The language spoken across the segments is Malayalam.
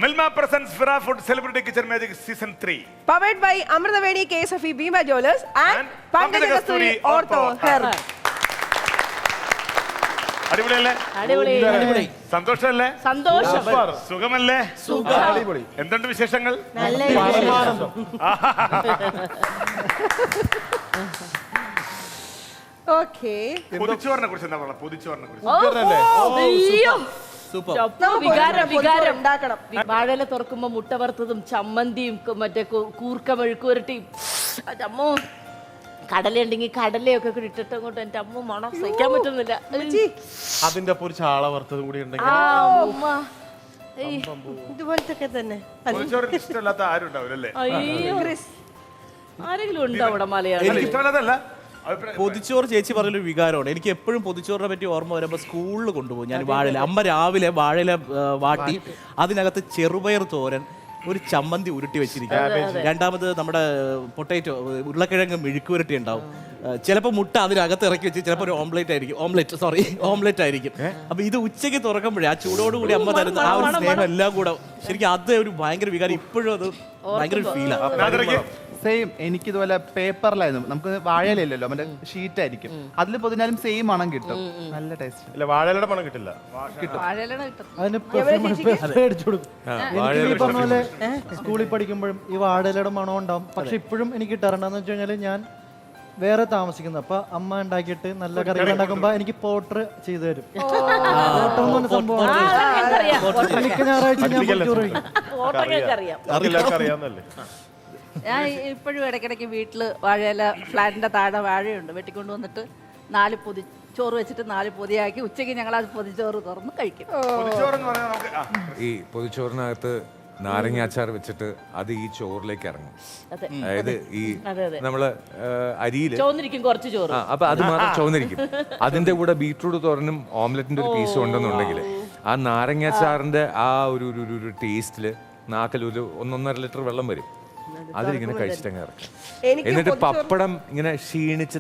Milma presents Vira Food Celebrity Kitchen Magic Season 3. Powered by Amritaveni KSFE Bima Jewelers and Pankaj Kasturi Ortho Hair. അടിപൊളിയല്ലേ? അടിപൊളി. സന്തോഷമല്ലേ? സന്തോഷം. സുഖമല്ലേ? സുഖം. എന്തുണ്ട് വിശേഷങ്ങൾ? നല്ല Okay. പൊതിച്ചോറിനെ കുറിച്ച് എന്താ പറയുക? പൊതിച്ചോറിനെ കുറിച്ച് വികാരം. വാഴയില തുറക്കുമ്പോ മുട്ട വറുത്തതും ചമ്മന്തിയും മറ്റേ കൂർക്ക മെഴുക്കുവരട്ടിയും അമ്മോ കടലുണ്ടെങ്കിൽ കടലയൊക്കെ ഇട്ടിട്ട് അങ്ങോട്ട് എന്റെ അമ്മ മണം സഹിക്കാൻ പറ്റുന്നില്ല. അതിന്റെ ഒരു ചാള വറുത്തത് കൂടി ഉണ്ടെങ്കിൽ ഇതുപോലത്തെ തന്നെ. പൊതിച്ചോറിന് ഇഷ്ടമില്ലാത്ത ആരും ഉണ്ടാവില്ലല്ലേ? ആരെങ്കിലും ഉണ്ടോ അവിടെ മലയാളം? എനിക്ക് ഇഷ്ടമല്ലാതല്ല, പൊതിച്ചോറ് ചേച്ചി പറഞ്ഞൊരു വികാരമാണ്. എനിക്ക് എപ്പോഴും പൊതിച്ചോറിനെ പറ്റി ഓർമ്മ വരുമ്പോൾ സ്കൂളിൽ കൊണ്ടുപോകും ഞാൻ. വാഴയില അമ്മ രാവിലെ വാഴയില വാട്ടി അതിനകത്ത് ചെറുപയർ തോരൻ, ഒരു ചമ്മന്തി ഉരുട്ടി വെച്ചിരിക്കും, രണ്ടാമത് നമ്മുടെ പൊട്ടേറ്റോ ഉരുളക്കിഴങ്ങ് മെഴുക്കുവരട്ടി ഉണ്ടാവും, ചിലപ്പോൾ മുട്ട അതിനകത്ത് ഇറക്കി വെച്ച് ചിലപ്പോൾ ഒരു ഓംലെറ്റ് ആയിരിക്കും. അപ്പൊ ഇത് ഉച്ചയ്ക്ക് തുറക്കുമ്പോഴേ ആ ചൂടോടുകൂടി അമ്മ തരുന്ന ആ ഒരു സ്നേഹം എല്ലാം കൂടെ ശരിക്കും അത് ഒരു ഭയങ്കര വികാരം. ഇപ്പോഴും അത് ഭയങ്കര ഫീലാണ്. സെയിം. എനിക്കിതുപോലെ പേപ്പറിലായിരുന്നു, നമുക്ക് വാഴയിലല്ലോ മറ്റേ ഷീറ്റ് ആയിരിക്കും, അതിൽ പൊതിഞ്ഞാലും സെയിം മണം കിട്ടും. നല്ല ടേസ്റ്റ്. ഇല്ല, വാഴയിലയുടെ മണം കിട്ടില്ല. എനിക്ക് പറഞ്ഞ പോലെ സ്കൂളിൽ പഠിക്കുമ്പോഴും ഈ വാഴയിലയുടെ മണം ഉണ്ടാവും. പക്ഷെ ഇപ്പോഴും എനിക്ക് കിട്ടാറുണ്ടെന്ന് വെച്ച് കഴിഞ്ഞാൽ ഞാൻ വേറെ താമസിക്കുന്നത്. അപ്പൊ അമ്മ ഉണ്ടാക്കിയിട്ട് നല്ല കറികൾ ഉണ്ടാക്കുമ്പോ എനിക്ക് പോട്ടർ ചെയ്തു തരും. പോട്ടർ എന്ന് പറഞ്ഞ സംഭവം എനിക്ക് ഞായറാഴ്ച ഞാൻ ചോറ് അറിയാവുന്നല്ലേ. ഞാൻ ഇപ്പോഴും ഇടയ്ക്കിടയ്ക്ക് വീട്ടിൽ വാഴയില ഫ്ലാറ്റിൻ്റെ താഴെ വാഴയുണ്ട്, വെട്ടിക്കൊണ്ട് വന്നിട്ട് 4 പൊതി ചോറ് വെച്ചിട്ട് 4 പൊതിയാക്കി ഉച്ചയ്ക്ക് ഞങ്ങൾ അത് പൊതിച്ചോറ് തുറന്ന് കഴിക്കും. ഈ പൊതിച്ചോറിനകത്ത് നാരങ്ങ അച്ചാർ വെച്ചിട്ട് അത് ഈ ചോറിലേക്ക് ഇറങ്ങും. അതായത് ഈ നമ്മള് അരിയില് കുറച്ച് ചോറ്, അപ്പൊ അത് മാത്രം ചോന്നിരിക്കും. അതിന്റെ കൂടെ ബീട്രൂട്ട് തോരനും ഓംലെറ്റിന്റെ ഒരു പീസും ഉണ്ടെന്നുണ്ടെങ്കിൽ ആ നാരങ്ങ അച്ചാറിന്റെ ആ ഒരു ടേസ്റ്റില് നാക്കിൽ ഒരു 1.5 ലിറ്റർ വെള്ളം വരും. അതിലിങ്ങനെ കഴിച്ചിട്ടങ്ങ് ഇറക്കും. എന്നിട്ട് പപ്പടം ഇങ്ങനെ ക്ഷീണിച്ച്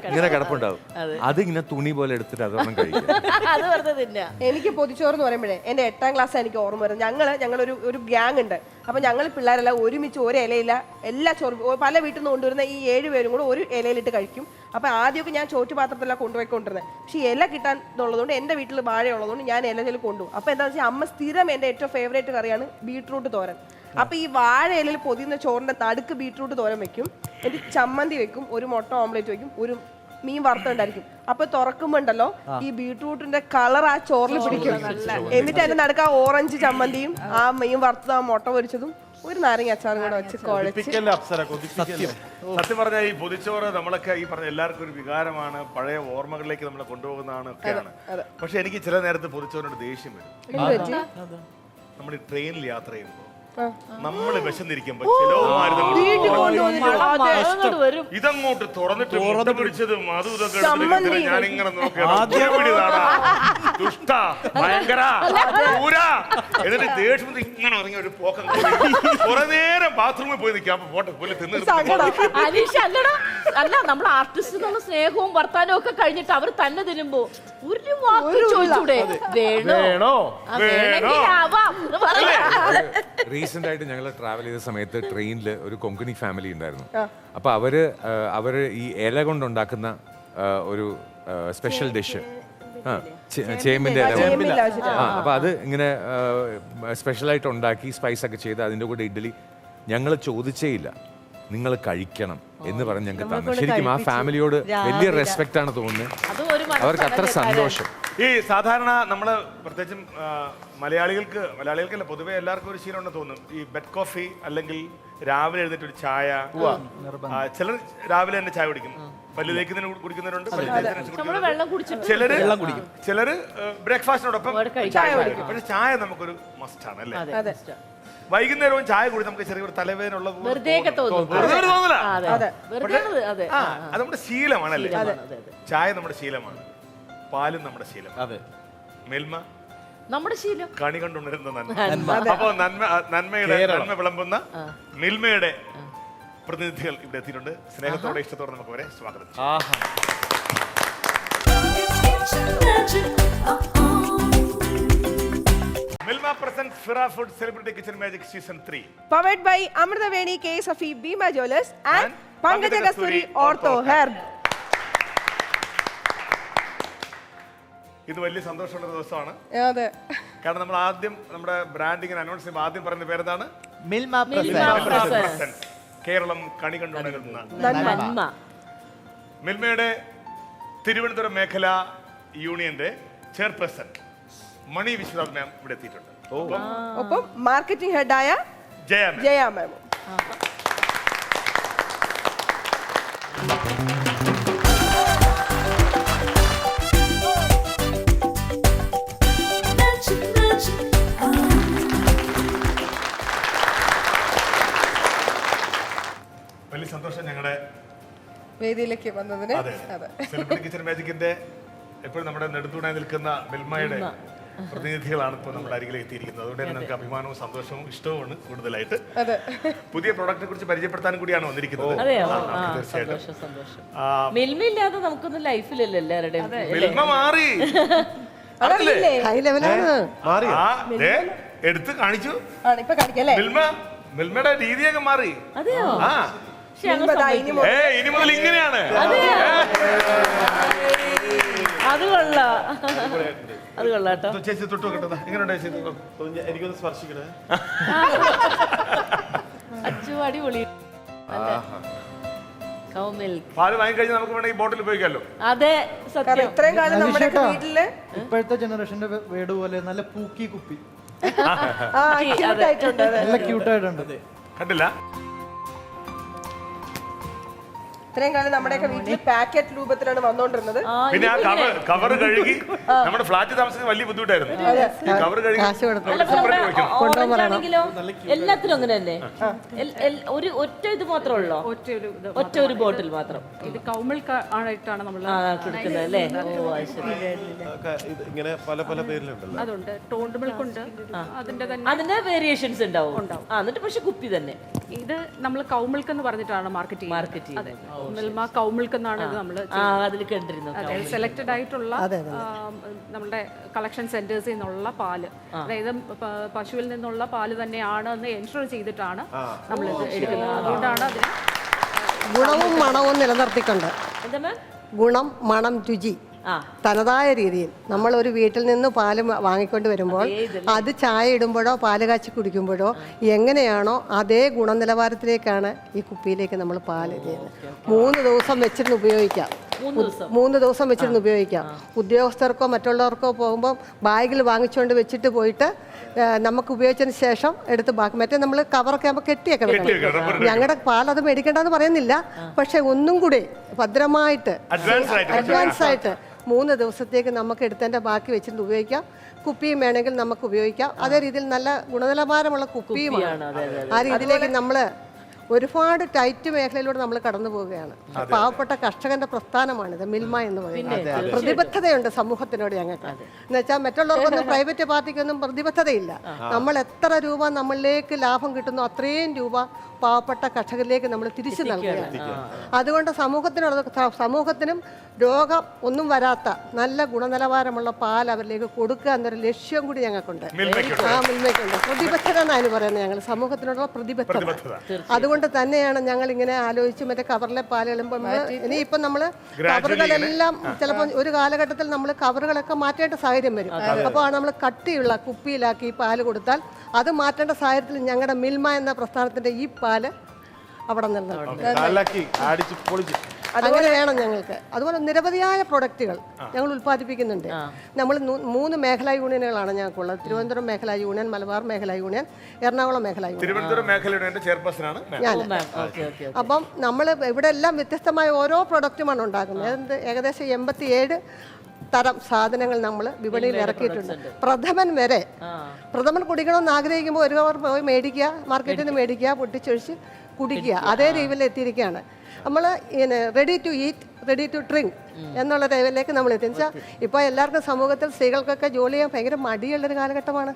ഇങ്ങനെ കിടപ്പുണ്ടാവും. അതിങ്ങനെ തുണി പോലെ എടുത്തിട്ട് അതൊന്നും കഴിക്കും. എനിക്ക് പൊതിച്ചോറ് എന്ന് പറയുമ്പോഴേ എന്റെ 8ാം ക്ലാസ് എനിക്ക് ഓർമ്മ വരും. ഞങ്ങളൊരു ഗ്യാങ് ഉണ്ട്. അപ്പൊ ഞങ്ങൾ പിള്ളേരെല്ലാം ഒരുമിച്ച് ഒരു ഇലയില എല്ലാ ചോറും പല വീട്ടിൽ നിന്ന് കൊണ്ടുവരുന്ന ഈ 7 പേരും കൂടെ ഒരു ഇലയിലിട്ട് കഴിക്കും. അപ്പൊ ആദ്യമൊക്കെ ഞാൻ ചോറ്റുപാത്രത്തിലാണ് കൊണ്ടുപോയിക്കൊണ്ടിരുന്നത്. പക്ഷെ ഇല കിട്ടാൻ ഉള്ളതുകൊണ്ട് എന്റെ വീട്ടിൽ വാഴ ഉള്ളതുകൊണ്ട് ഞാൻ ഇലയിൽ കൊണ്ടുപോകും. അപ്പൊ എന്താണെന്ന് വെച്ചാൽ അമ്മ സ്ഥിരം എന്റെ ഏറ്റവും ഫേവറേറ്റ് കറിയാണ് ബീട്രൂട്ട് തോരൻ. അപ്പൊ ഈ വാഴ ഇലയിൽ പൊതിയുന്ന ചോറിന്റെ നടുക്ക് ബീട്രൂട്ട് തോരൻ വെക്കും, എന്നിട്ട് ചമ്മന്തി വെക്കും, ഒരു മുട്ട ഓംലെറ്റ് വെക്കും, ഒരു മീൻ വറുത്തുണ്ടായിരിക്കും. അപ്പൊ തുറക്കുമ്പോണ്ടല്ലോ ഈ ബീട്രൂട്ടിന്റെ കളർ ആ ചോറിൽ പിടിക്കും. എന്നിട്ട് അതിന്റെ നടുക്ക് ആ ഓറഞ്ച് ചമ്മന്തിയും ആ മീൻ വറുത്തതും ആ മുട്ട പൊരിച്ചതും ഒരു നാരങ്ങ അച്ചാറും കൂടെ വെച്ച് കുഴച്ച്. സത്യം പറഞ്ഞാൽ ഈ പൊതിച്ചോറ് നമ്മളൊക്കെ ഈ പറഞ്ഞ എല്ലാവർക്കും ഒരു വികാരമാണ്, പഴയ ഓർമ്മകളിലേക്ക് നമ്മളെ കൊണ്ടുപോകുന്നതാണ് ഒക്കെയാണ്. പക്ഷെ എനിക്ക് ചില നേരത്ത് പൊതിച്ചോറിനോട് ദേഷ്യം വരും. നമ്മൾ ഈ ട്രെയിനിൽ യാത്ര ചെയ്യുമ്പോൾ നമ്മള് വിശന്നിരിക്കുമ്പോ ഇതങ്ങോട്ട് തുറന്നിട്ട് മുട്ട പിടിച്ചതും അതും ഇതൊക്കെ ഞാനിങ്ങനെ ദുഷ്ട ഭയങ്കര എന്നിട്ട് ദേഷ്യം ഇങ്ങനെ ഇറങ്ങി ഒരു പോക്കം കുറെ നേരം ബാത്റൂമിൽ പോയി നിൽക്കാം. പോട്ടെ പോലെ അല്ല, നമ്മൾ ആർട്ടിസ്റ്റ് എന്നുള്ള സ്നേഹവും വർത്താനവും ഒക്കെ കഴിഞ്ഞിട്ട് അവർ തന്നെ തിന്നുമ്പോ ഒരു വാക്ക് ചോദിച്ചൂടെ? വേണോ? റീസെന്റ് ആയിട്ട് ഞങ്ങൾ ട്രാവൽ ചെയ്ത സമയത്ത് ട്രെയിനിൽ ഒരു കൊങ്കണി ഫാമിലി ഉണ്ടായിരുന്നു. അപ്പൊ അവര് ഈ ഇല കൊണ്ടുണ്ടാക്കുന്ന ഒരു സ്പെഷ്യൽ ഡിഷ്, ചേമ്പിന്റെ ഇല. അപ്പൊ അത് ഇങ്ങനെ സ്പെഷ്യലായിട്ട് ഉണ്ടാക്കി സ്പൈസ് ഒക്കെ ചെയ്ത് അതിന്റെ കൂടെ ഇഡ്ഡലി ഞങ്ങൾ ചോദിച്ചേയില്ല, നിങ്ങൾ കഴിക്കണം എന്ന് പറഞ്ഞ് ഞങ്ങൾക്ക് തന്നു. ശരിക്കും ആ ഫാമിലിയോട് വലിയ റെസ്പെക്ട് ആണ് തോന്നുന്നത്. അവർക്ക് അത്ര സന്തോഷം. ഈ സാധാരണ നമ്മള് പ്രത്യേകിച്ചും മലയാളികൾക്കല്ല പൊതുവെ എല്ലാവർക്കും ഒരു ശീലം ഉണ്ടെന്ന് തോന്നും. ഈ ബെഡ് കോഫി അല്ലെങ്കിൽ രാവിലെ എഴുന്നേറ്റ് ഒരു ചായ. ചിലർ രാവിലെ തന്നെ ചായ കുടിക്കും, പല്ല് തേക്കുന്നതിന് കുടിക്കുന്നവരുണ്ട്, ചിലര് ബ്രേക്ക്ഫാസ്റ്റിനോടൊപ്പം ചായ കുടിക്കും. പക്ഷെ ചായ നമുക്കൊരു മസ്റ്റ് ആണ് അല്ലേ? വൈകുന്നേരവും ചായ കൂടി നമുക്ക് ചെറിയൊരു തലവേദന ഉള്ളത് തോന്നില്ല. അത് നമ്മുടെ ശീലമാണല്ലേ? ചായ നമ്മുടെ ശീലമാണ്, പാലും നമ്മുടെ ശീലം, മിൽമ നമ്മുടെ ശീലം, കണി കണ്ടുണരുന്ന നന്മ. അപ്പൊ നന്മ വിളമ്പുന്ന മിൽമയുടെ പ്രതിനിധികൾ ഇവിടെ എത്തിയിട്ടുണ്ട്. സ്നേഹത്തോടെ ഇഷ്ടത്തോടെ നമുക്ക് അവരെ സ്വാഗതം ചെയ്യാം. Milma present Fira Food Celebrity Kitchen Magic Season 3. Powered by Amritaveni K. Safi Bima Jewelers and Pankaja Kasturi Ortho Herb. ഇത് വലിയ സന്തോഷമുള്ള ദിവസമാണ്. അതെ. കാരണം നമ്മൾ ആദ്യം നമ്മുടെ ബ്രാൻഡിങ്ങിന് അനൗൺസ് ചെയ്യുമ്പോൾ ആദ്യം പറയുന്ന പേരെന്താണ്? മിൽമ Presents. കേരളം കണി കണ്ടുകൊണ്ടിരുന്ന നന്മ. മിൽമയുടെ തിരുവനന്തപുരം മേഖലാ യൂണിയന്റെ ചെയർപേഴ്സൺ മണി വിശ്വനാഥ് മാം ഇവിടെ എത്തിയിട്ടുണ്ട്. ഒപ്പം മാർക്കറ്റിംഗ് ഹെഡായ ജയ മാം. വലിയ സന്തോഷം ഞങ്ങളുടെ വേദിയിലേക്ക് വന്നതിന്. സെലിബ്രിറ്റി കിച്ചൺ മാജിക്കിന്റെ എപ്പോഴും നമ്മുടെ നെടുന്തൂണായി നിൽക്കുന്ന മിൽമയുടെ പ്രതിനിധികളാണ് ഇപ്പോൾ നമ്മുടെ അരികിലേക്ക് എത്തിയിരിക്കുന്നത്. അതുകൊണ്ട് തന്നെ നമുക്ക് അഭിമാനവും സന്തോഷവും ഇഷ്ടവുമാണ് കൂടുതലായിട്ട്. പുതിയ പ്രോഡക്റ്റിനെ കുറിച്ച് പരിചയപ്പെടുത്താൻ കൂടിയാണ് വന്നിരിക്കുന്നത്. തീർച്ചയായിട്ടും മിൽമ ഇല്ലാതെ നമുക്കൊന്നും ലൈഫിലല്ലോ എല്ലാവരുടെയും. മിൽമ മാറി എടുത്ത് കാണിച്ചു. ഇപ്പൊ കാണിക്കല്ലേ മിൽമയുടെ രീതിയൊക്കെ മാറി. അതെയോ? ഇനി മുതൽ ഇങ്ങനെയാണ്. അത് കൊള്ളാം, അത് കൊള്ളാട്ടോ. ചേച്ചി തൊട്ടു കിട്ടുന്ന എങ്ങനെയുണ്ട്? എനിക്കൊന്ന് സ്പർശിക്കണേ. അച്ചു അടിപൊളി. പാല് വാങ്ങിക്കഴിഞ്ഞാൽ നമുക്ക് വേണമെങ്കിൽ ബോട്ടിൽ ഉപയോഗിക്കാമല്ലോ. അതെ, സത്യം. ഇത്രയും കാലം നമ്മുടെ വീട്ടില് ഇപ്പോഴത്തെ ജനറേഷന്റെ വീട് പോലെ നല്ല പൂക്കി കുപ്പി, ആയിട്ടുണ്ട്. നല്ല ക്യൂട്ടായിട്ടുണ്ട്. കണ്ടില്ല? ഇത്രയും കാലം നമ്മുടെയൊക്കെ വീട്ടിൽ പാക്കറ്റ് രൂപത്തിലാണ് വന്നോണ്ടിരുന്നത്. പിന്നെ ആ കവർ കഴുകി നമ്മുടെ ഫ്ലാറ്റ് താമസിക്കുന്ന വലിയ ബുദ്ധിമുട്ടായിരുന്നു. കവർ കഴുകി ആണെങ്കിലോ എല്ലാത്തിലും അങ്ങനെ തന്നെ. ഒറ്റ ഇത് മാത്രമേ ഉള്ളൂ, ഒറ്റ ഒരു ബോട്ടിൽ മാത്രം. ഇത് കൗമിൾക്ക് ആയിട്ടാണ് നമ്മൾ കൊടുക്കുന്നത് അല്ലേ? ഇങ്ങനെ പല പല പേരിലുണ്ടല്ലോ. അതുണ്ട്, ടോണ്ട് മിൽക്ക് ഉണ്ട്, അതിന്റെ വേരിയേഷൻസ് ഉണ്ടാവും. എന്നിട്ട് പക്ഷെ കുപ്പി തന്നെ. ഇത് നമ്മൾ കൗമിൽക്ക് എന്ന് പറഞ്ഞിട്ടാണ് മാർക്കറ്റ് മിൽമ കൗമിൽക്ക് എന്നാണ് ഇത് നമ്മൾ അതിൽ കണ്ടിരുന്നു. സെലക്ടഡ് ആയിട്ടുള്ള നമ്മുടെ കളക്ഷൻ സെന്റേഴ്സിൽ നിന്നുള്ള പാല്, അതായത് പശുവിൽ നിന്നുള്ള പാല് തന്നെയാണ് എന്ന് എൻഷുർ ചെയ്തിട്ടാണ് നമ്മൾ ഇത് എടുക്കുന്നത്. അതുകൊണ്ടാണ് അതിന് ഗുണവും മണവും നിലനിർത്തിക്കൊണ്ട്, ഗുണം മണം രുചി തനതായ രീതിയിൽ നമ്മൾ ഒരു വീട്ടിൽ നിന്ന് പാല് വാങ്ങിക്കൊണ്ട് വരുമ്പോൾ അത് ചായ ഇടുമ്പോഴോ പാല് കാച്ചി കുടിക്കുമ്പോഴോ എങ്ങനെയാണോ അതേ ഗുണനിലവാരത്തിലേക്കാണ് ഈ കുപ്പിയിലേക്ക് നമ്മൾ പാല് ചെയ്യുന്നത്. 3 ദിവസം വെച്ചിരുന്ന് ഉപയോഗിക്കാം. 3 ദിവസം വെച്ചിരുന്ന് ഉപയോഗിക്കാം. ഉദ്യോഗസ്ഥർക്കോ മറ്റുള്ളവർക്കോ പോകുമ്പോൾ ബാഗിൽ വാങ്ങിച്ചുകൊണ്ട് വെച്ചിട്ട് പോയിട്ട് നമുക്ക് ഉപയോഗിച്ചതിന് ശേഷം എടുത്ത് ബാക്കി, മറ്റേ നമ്മൾ കവറൊക്കെ ആകുമ്പോൾ കെട്ടിയൊക്കെ വെക്കണം. ഞങ്ങളുടെ പാലത് മേടിക്കേണ്ടെന്ന് പറയുന്നില്ല, പക്ഷെ ഒന്നും കൂടി ഭദ്രമായിട്ട് അഡ്വാൻസ് ആയിട്ട് 3 ദിവസത്തേക്ക് നമുക്ക് എടുത്തതിൻ്റെ ബാക്കി വെച്ചിട്ട് ഉപയോഗിക്കാം. കുപ്പിയും വേണമെങ്കിൽ നമുക്ക് ഉപയോഗിക്കാം. അതേ രീതിയിൽ നല്ല ഗുണനിലവാരമുള്ള കുപ്പിയുമാണ്. ആ രീതിയിലേക്ക് നമ്മൾ ഒരുപാട് ടൈറ്റ് മേഖലയിലൂടെ നമ്മൾ കടന്നു പോവുകയാണ്. പാവപ്പെട്ട കർഷകന്റെ പ്രസ്ഥാനമാണിത് മിൽമ എന്ന് പറയുന്നത്. പ്രതിബദ്ധതയുണ്ട് സമൂഹത്തിനോട് ഞങ്ങൾക്ക്. എന്ന് വെച്ചാൽ മറ്റുള്ളവർക്കൊന്നും പ്രൈവറ്റ് പാർട്ടിക്കൊന്നും പ്രതിബദ്ധതയില്ല. നമ്മൾ എത്ര രൂപ നമ്മളിലേക്ക് ലാഭം കിട്ടുന്നു അത്രയും രൂപ പാവപ്പെട്ട കർഷകരിലേക്ക് നമ്മൾ തിരിച്ചു നൽകുകയാണ്. അതുകൊണ്ട് സമൂഹത്തിനും രോഗം ഒന്നും വരാത്ത നല്ല ഗുണനിലവാരമുള്ള പാൽ അവരിലേക്ക് കൊടുക്കുക എന്നൊരു ലക്ഷ്യം കൂടി ഞങ്ങൾക്കുണ്ട്. ആ മിൽമയ്ക്കുണ്ട്. പ്രതിബദ്ധത എന്നാണ് പറയുന്നത്, ഞങ്ങൾ സമൂഹത്തിനോടുള്ള പ്രതിബദ്ധത. അതുകൊണ്ട് തന്നെയാണ് ഞങ്ങൾ ഇങ്ങനെ ആലോചിച്ച് മറ്റേ കവറിലെ പാലുകളുമ്പോൾ ഇനിയിപ്പം നമ്മൾ കവറുകളെല്ലാം ചിലപ്പോൾ ഒരു കാലഘട്ടത്തിൽ നമ്മൾ കവറുകളൊക്കെ മാറ്റേണ്ട സാഹചര്യം വരും. അപ്പോൾ നമ്മൾ കട്ടിയുള്ള കുപ്പിയിലാക്കി ഈ പാല് കൊടുത്താൽ അത് മാറ്റേണ്ട സാഹചര്യത്തിൽ ഞങ്ങളുടെ മിൽമ എന്ന പ്രസ്ഥാനത്തിന്റെ ഈ പാല് അവിടെ നിലനിർത്തും. അങ്ങനെ വേണം ഞങ്ങൾക്ക്. അതുപോലെ നിരവധിയായ പ്രൊഡക്റ്റുകൾ ഞങ്ങൾ ഉൽപ്പാദിപ്പിക്കുന്നുണ്ട്. നമ്മൾ 3 മേഖലാ യൂണിയനുകളാണ് ഞങ്ങൾക്കുള്ളത്. തിരുവനന്തപുരം മേഖലാ യൂണിയൻ, മലബാർ മേഖലാ യൂണിയൻ, എറണാകുളം മേഖലാ യൂണിയൻ. ഞാൻ അപ്പം നമ്മൾ ഇവിടെ എല്ലാം വ്യത്യസ്തമായ ഓരോ പ്രൊഡക്റ്റുമാണ് ഉണ്ടാക്കുന്നത്. ഏകദേശം 87 തരം സാധനങ്ങൾ നമ്മൾ വിപണിയിൽ ഇറക്കിയിട്ടുണ്ട്. പ്രഥമൻ വരെ. പ്രഥമൻ കുടിക്കണമെന്ന് ആഗ്രഹിക്കുമ്പോൾ ഒരു കവർ പോയി മേടിക്കുക, മാർക്കറ്റിൽ നിന്ന് മേടിക്കുക, പൊട്ടിച്ചൊഴിച്ച് കുടിക്കുക. അതേ രീതിയിൽ എത്തിയിരിക്കുകയാണ് നമ്മൾ. Ready to eat, ready to drink എന്നുള്ള ലെവലിലേക്ക് നമ്മൾ എത്തിച്ചാൽ ഇപ്പോൾ എല്ലാവർക്കും സമൂഹത്തിൽ സ്ത്രീകൾക്കൊക്കെ ജോലി ചെയ്യാൻ ഭയങ്കര മടിയുള്ളൊരു കാലഘട്ടമാണ്.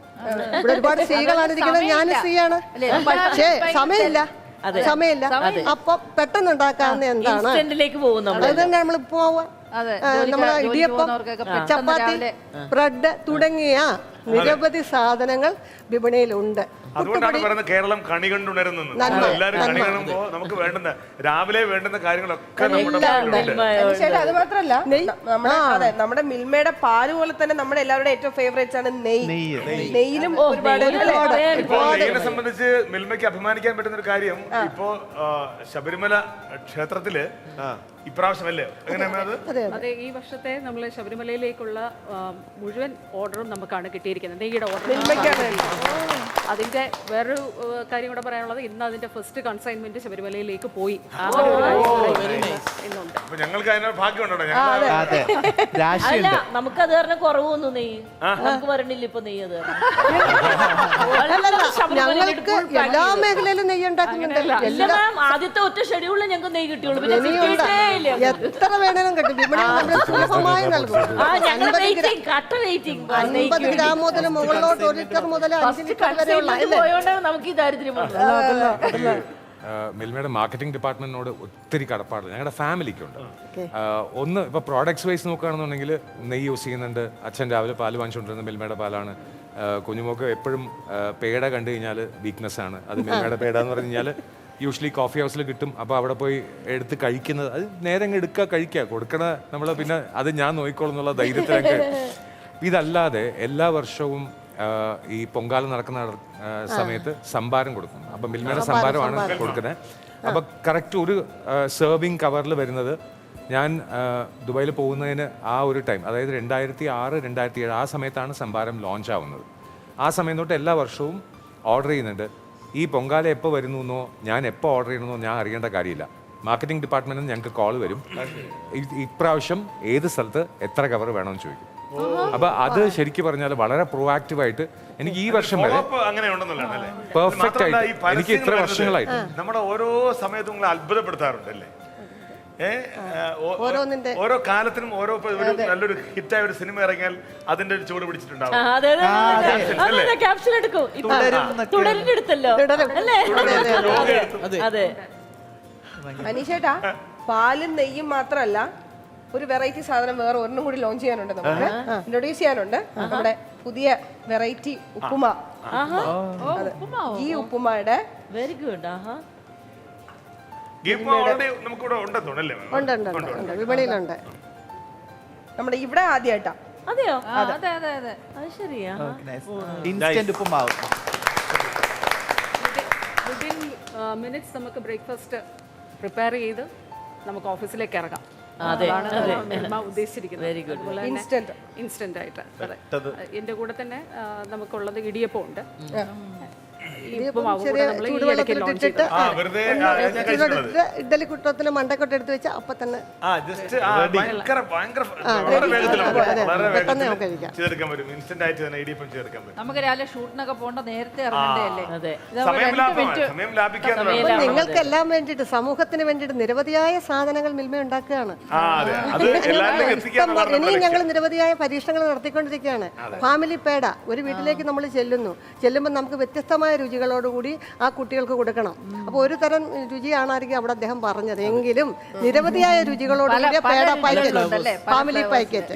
ഇവിടെ ഒരുപാട് സ്ത്രീകളാണ് ഇരിക്കുന്നത്, ഞാനും സ്ത്രീയാണ്. പക്ഷേ സമയമില്ല. അപ്പൊ പെട്ടെന്ന് ഉണ്ടാക്കാവുന്ന എന്താണ്, അത് തന്നെ നമ്മൾ പോവുക. നമ്മളെ ഇടിയപ്പം, ചപ്പാത്തി, ബ്രെഡ് തുടങ്ങിയ നിരവധി സാധനങ്ങൾ വിപണിയിലുണ്ട്. അതുകൊണ്ടാണ് പറയുന്നത് കേരളം കണി കണ്ടുണരുന്നത്. എല്ലാവരും കണി കാണുമ്പോ നമുക്ക് വേണ്ടുന്ന രാവിലെ വേണ്ടുന്ന കാര്യങ്ങളൊക്കെ നമ്മുടെ മുന്നിലുണ്ട്. ചേട്ടാ അത് മാത്രല്ല നമ്മുടെ മിൽമയുടെ പാല് പോലെ തന്നെ നമ്മുടെ എല്ലാവരുടെ ഏറ്റവും ഫേവറേറ്റ്സ് ആണ് നെയ്യിലും ഒരുപാട്. ഇപ്പോ നെയ്യിനെ സംബന്ധിച്ച് മിൽമയ്ക്ക് അഭിമാനിക്കാൻ പറ്റുന്ന ഒരു കാര്യം, ഇപ്പോ ശബരിമല ക്ഷേത്രത്തില് ഇപ്രാവശ്യമല്ലേ അതെ, ഈ വർഷത്തെ നമ്മൾ ശബരിമലയിലേക്കുള്ള മുഴുവൻ ഓർഡറും നമുക്കാണ് കിട്ടിയിരിക്കുന്നത്, നെയ്യുടെ ഓർഡർ. അതിന്റെ വേറൊരു കാര്യം കൂടെ പറയാനുള്ളത്, ഇന്ന് അതിന്റെ ഫസ്റ്റ് കൺസൈൻമെന്റ് ശബരിമലയിലേക്ക് പോയി. ഞങ്ങൾക്ക് അതിനൊരു ഭാഗ്യമുണ്ടോ? അല്ല, നമുക്കത് കാരണം കുറവൊന്നും നെയ്യ് നമുക്ക് വരണില്ല ഇപ്പൊ നെയ്യ്. അത് ഞങ്ങൾക്ക് എല്ലാ മേഖലയിലും നെയ്യ് ഉണ്ടാക്കുന്നുണ്ടല്ലോ. ആദ്യത്തെ ഒറ്റ ഷെഡ്യൂളിൽ ഞങ്ങൾക്ക് നെയ്യ് കിട്ടിയുള്ളൂ. പിന്നെ എത്ര വേണേലും കിട്ടും. സുലഭമായി നൽകും. 50 ഗ്രാം മുതൽ മുകളിലോട്ട് 1 ലിറ്റർ മുതൽ 5 ലിറ്റർ വരെയുള്ള നമുക്ക് ഈ ദാരിദ്ര്യം മിൽമയുടെ മാർക്കറ്റിംഗ് ഡിപ്പാർട്ട്മെന്റിനോട് ഒത്തിരി കടപ്പാടില്ല, ഞങ്ങളുടെ ഫാമിലിക്കുണ്ട്. ഒന്ന് ഇപ്പോൾ പ്രോഡക്ട്സ് വൈസ് നോക്കുകയാണെന്നുണ്ടെങ്കിൽ നെയ്യ് യൂസ് ചെയ്യുന്നുണ്ട്. അച്ഛൻ രാവിലെ പാല് വാങ്ങിച്ചുകൊണ്ടിരുന്നത് മിൽമയുടെ പാലാണ്. കുഞ്ഞുമോക്ക് എപ്പോഴും പേട കണ്ടു കഴിഞ്ഞാൽ വീക്ക്നെസ് ആണ്. അത് മിൽമയുടെ പേട എന്ന് പറഞ്ഞു കഴിഞ്ഞാൽ യൂഷ്വലി കോഫി ഹൗസിൽ കിട്ടും. അപ്പോൾ അവിടെ പോയി എടുത്ത് കഴിക്കുന്നത്, അത് നേരെ എടുക്കുക കഴിക്കുക, കൊടുക്കണ നമ്മൾ പിന്നെ അത് ഞാൻ നോക്കിക്കോളും എന്നുള്ള ധൈര്യത്തിലൊക്കെ. ഇതല്ലാതെ എല്ലാ വർഷവും ഈ പൊങ്കാല നടക്കുന്ന സമയത്ത് സംഭാരം കൊടുക്കും. അപ്പം മിൽമയുടെ സംഭാരമാണ് കൊടുക്കുന്നത്. അപ്പം കറക്റ്റ് ഒരു സെർവിങ് കവറിൽ വരുന്നത്, ഞാൻ ദുബായിൽ പോകുന്നതിന് ആ ഒരു ടൈം, അതായത് 2006, 2007 ആ സമയത്താണ് സംഭാരം ലോഞ്ച് ആവുന്നത്. ആ സമയം തൊട്ട് എല്ലാ വർഷവും ഓർഡർ ചെയ്യുന്നുണ്ട്. ഈ പൊങ്കാല എപ്പോൾ വരുന്നു എന്നോ ഞാൻ എപ്പോൾ ഓർഡർ ചെയ്യണമെന്നോ ഞാൻ അറിയേണ്ട കാര്യമില്ല. മാർക്കറ്റിംഗ് ഡിപ്പാർട്ട്മെന്റിൽ നിന്ന് ഞങ്ങൾക്ക് കോൾ വരും, ഇപ്രാവശ്യം ഏത് സ്ഥലത്ത് എത്ര കവർ വേണമെന്ന് ചോദിക്കും. അപ്പൊ അത് ശരിക്കും പറഞ്ഞാൽ വളരെ പ്രൊആക്റ്റീവായിട്ട് എനിക്ക് ഈ വർഷം വരെ പെർഫെക്റ്റ് ആയിട്ട് എനിക്ക് ഇത്ര വർഷങ്ങളായിട്ട് നമ്മുടെ ഓരോ സമയത്തും നിങ്ങൾ അത്ഭുതപ്പെടുത്താറുണ്ടല്ലേ? ഓരോ കാലത്തിനും ഓരോ നല്ലൊരു ഹിറ്റായ ഒരു സിനിമ ഇറങ്ങിയാൽ അതിന്റെ ഒരു ചൂട് പിടിച്ചിട്ടുണ്ടാവും. അനീഷേട്ടാ, പാലും നെയ്യും മാത്രമല്ല, ഒരു വെറൈറ്റി സാധനം വേറെ ഒരെണ്ണം കൂടി ലോഞ്ച് ചെയ്യാനുണ്ട്, നമുക്ക് ഇൻട്രൊഡ്യൂസ് ചെയ്യാനുണ്ട്. നമ്മുടെ പുതിയ വെറൈറ്റി ഉപ്പുമ. ഈ ഉപ്പുമയുടെ വെരി ഗുഡ്. വിപണിയിലുണ്ട്. നമ്മുടെ ഇവിടെ ആദ്യമായിട്ടാ. അതെയോ? അതെ അതെ അതെ, അത് ശരിയാ. ഇൻസ്റ്റന്റ് ഉപ്പുമാവ്. വിത്തിൻ മിനിറ്റ്സ് നമുക്ക് ബ്രേക്ക്ഫാസ്റ്റ് പ്രിപ്പയർ ചെയ്ത് നമുക്ക് ഓഫീസിലേക്ക് ഇറങ്ങാം. ഉദ്ദേശിച്ചിരിക്കുന്നത് ഇൻസ്റ്റന്റ് ആയിട്ട്. എന്റെ കൂടെ തന്നെ നമുക്കുള്ളത് ഇടിയപ്പം ഉണ്ട്. ഇഡ്ഡലി കുട്ടത്തിന് മണ്ടക്കൊട്ട് എടുത്ത് വെച്ചാൽ അപ്പൊ തന്നെ നമുക്ക് രാവിലെ ഷൂട്ടിനൊക്കെ പോകേണ്ട നേരത്തെ ഇറങ്ങണ്ടേ? നിങ്ങൾക്ക് എല്ലാം വേണ്ടിയിട്ട്, സമൂഹത്തിന് വേണ്ടിയിട്ട് നിരവധിയായ സാധനങ്ങൾ മിൽമ ഉണ്ടാക്കുകയാണ്. ഇനിയും ഞങ്ങൾ നിരവധിയായ പരീക്ഷണങ്ങൾ നടത്തിക്കൊണ്ടിരിക്കുകയാണ്. ഫാമിലി പേട ഒരു വീട്ടിലേക്ക് നമ്മൾ ചെല്ലുമ്പോൾ നമുക്ക് വ്യത്യസ്തമായ രുചികളോടുകൂടി ആ കുട്ടികൾക്ക് കൊടുക്കണം. അപ്പോൾ ഒരു തരം രുചിയാണായിരിക്കും അവിടെ അദ്ദേഹം പറഞ്ഞത്, എങ്കിലും നിരവധിയായ രുചികളോടുകൂടിയ peda packet, family packet,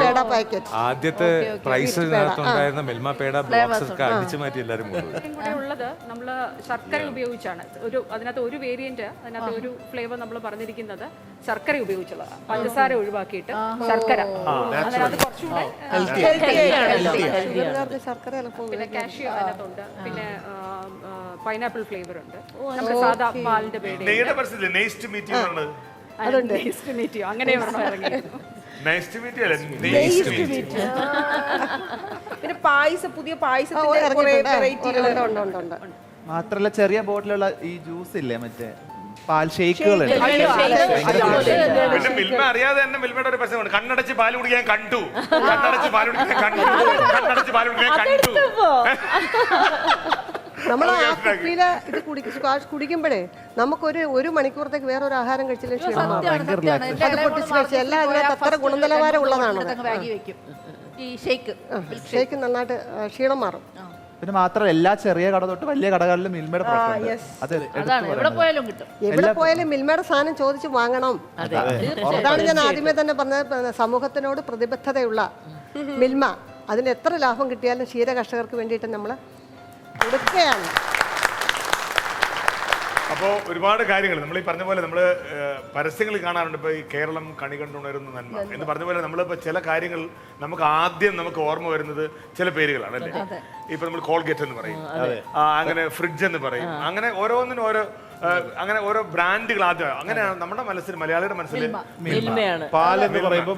peda packet. ആദ്യത്തെ പ്രൈസ് ഉണ്ടായിരുന്ന മിൽമ പേട ബോക്സ് അടിച്ചു മാറ്റി എല്ലാവരും ഉള്ളത് നമ്മൾ ശർക്കര ഉപയോഗിച്ചാണ്. അതിനകത്ത് ഒരു വേരിയന്റ്, അതിനകത്ത് ഒരു ഫ്ലേവർ നമ്മൾ പറഞ്ഞിരിക്കുന്നത് ശർക്കര ഉപയോഗിച്ചുള്ളതാണ്. പഞ്ചസാര ഒഴിവാക്കിയിട്ട് ശർക്കര. അതിനകത്ത് കുറച്ചുകൂടെ പിന്നെ കാഷ്യൂ അതിനകത്തുണ്ട്, പിന്നെ പൈനാപ്പിൾ ഫ്ലേവർ ഉണ്ട്, നമ്മുടെ സാധാ പാലിന്റെ പേര് അങ്ങനെ പിന്നെ പായസം, പുതിയ പായസത്തിന്റെ മാത്രല്ല ചെറിയ ബോട്ടിലുള്ള ഈ ജ്യൂസ് ഇല്ലേ, മറ്റേ പാൽ ഷേക്കുകൾ. പിന്നെ മിൽമ അറിയാതെ തന്നെ മിൽമയുടെ ഒരു പ്രശ്നമുണ്ട്, കണ്ണടച്ച് പാൽ കുടിക്കാൻ കണ്ടു, കണ്ണടച്ച് പാൽ കുടിക്കാൻ കണ്ടു, കണ്ണടച്ച് പാൽ കുടിക്കാൻ കണ്ടു. നമ്മൾ ആ കുപ്പിയില് ഇത് കുടിക്കുമ്പോഴേ നമുക്കൊരു 1 മണിക്കൂറത്തേക്ക് വേറൊരു ആഹാരം കഴിച്ചില്ല ക്ഷീണം. അത് പൊട്ടിച്ച് കഴിച്ചാൽ എല്ലാം അതിനകത്ത് അത്ര ഗുണനിലവാരം ഉള്ളതാണ്. ഷേക്ക് നന്നായിട്ട് ക്ഷീണം മാറും. പിന്നെ മാത്രമല്ല എല്ലാ ചെറിയ കട തൊട്ട് വലിയ കടകളിലും മിൽമയുടെ എവിടെ പോയാലും മിൽമയുടെ സാധനം ചോദിച്ച് വാങ്ങണം. അതാണ് ഞാൻ ആദ്യമേ തന്നെ പറഞ്ഞത്. സമൂഹത്തിനോട് പ്രതിബദ്ധതയുള്ള മിൽമ അതിന് എത്ര ലാഭം കിട്ടിയാലും ക്ഷീര കർഷകർക്ക് വേണ്ടിയിട്ട് നമ്മൾ കൊടുക്കുകയാണ്. അപ്പോൾ ഒരുപാട് കാര്യങ്ങൾ നമ്മൾ ഈ പറഞ്ഞ പോലെ നമ്മൾ പരസ്യങ്ങൾ കാണാറുണ്ട്. ഇപ്പോൾ ഈ കേരളം കണി കണ്ടുണരുന്ന നന്മ എന്ന് പറഞ്ഞ പോലെ നമ്മളിപ്പോൾ ചില കാര്യങ്ങൾ നമുക്ക് ആദ്യം നമുക്ക് ഓർമ്മ വരുന്നത് ചില പേരുകളാണ് അല്ലേ. ഇപ്പൊ നമ്മൾ കോൾഗേറ്റ് എന്ന് പറയും, അങ്ങനെ ഫ്രിഡ്ജ് എന്ന് പറയും, അങ്ങനെ ഓരോന്നിനും ഓരോ അങ്ങനെ ഓരോ ബ്രാൻഡുകൾ ആദ്യം അങ്ങനെയാണ് നമ്മുടെ മനസ്സിൽ, മലയാളിയുടെ മനസ്സിൽ പാലെന്ന് പറയുമ്പോൾ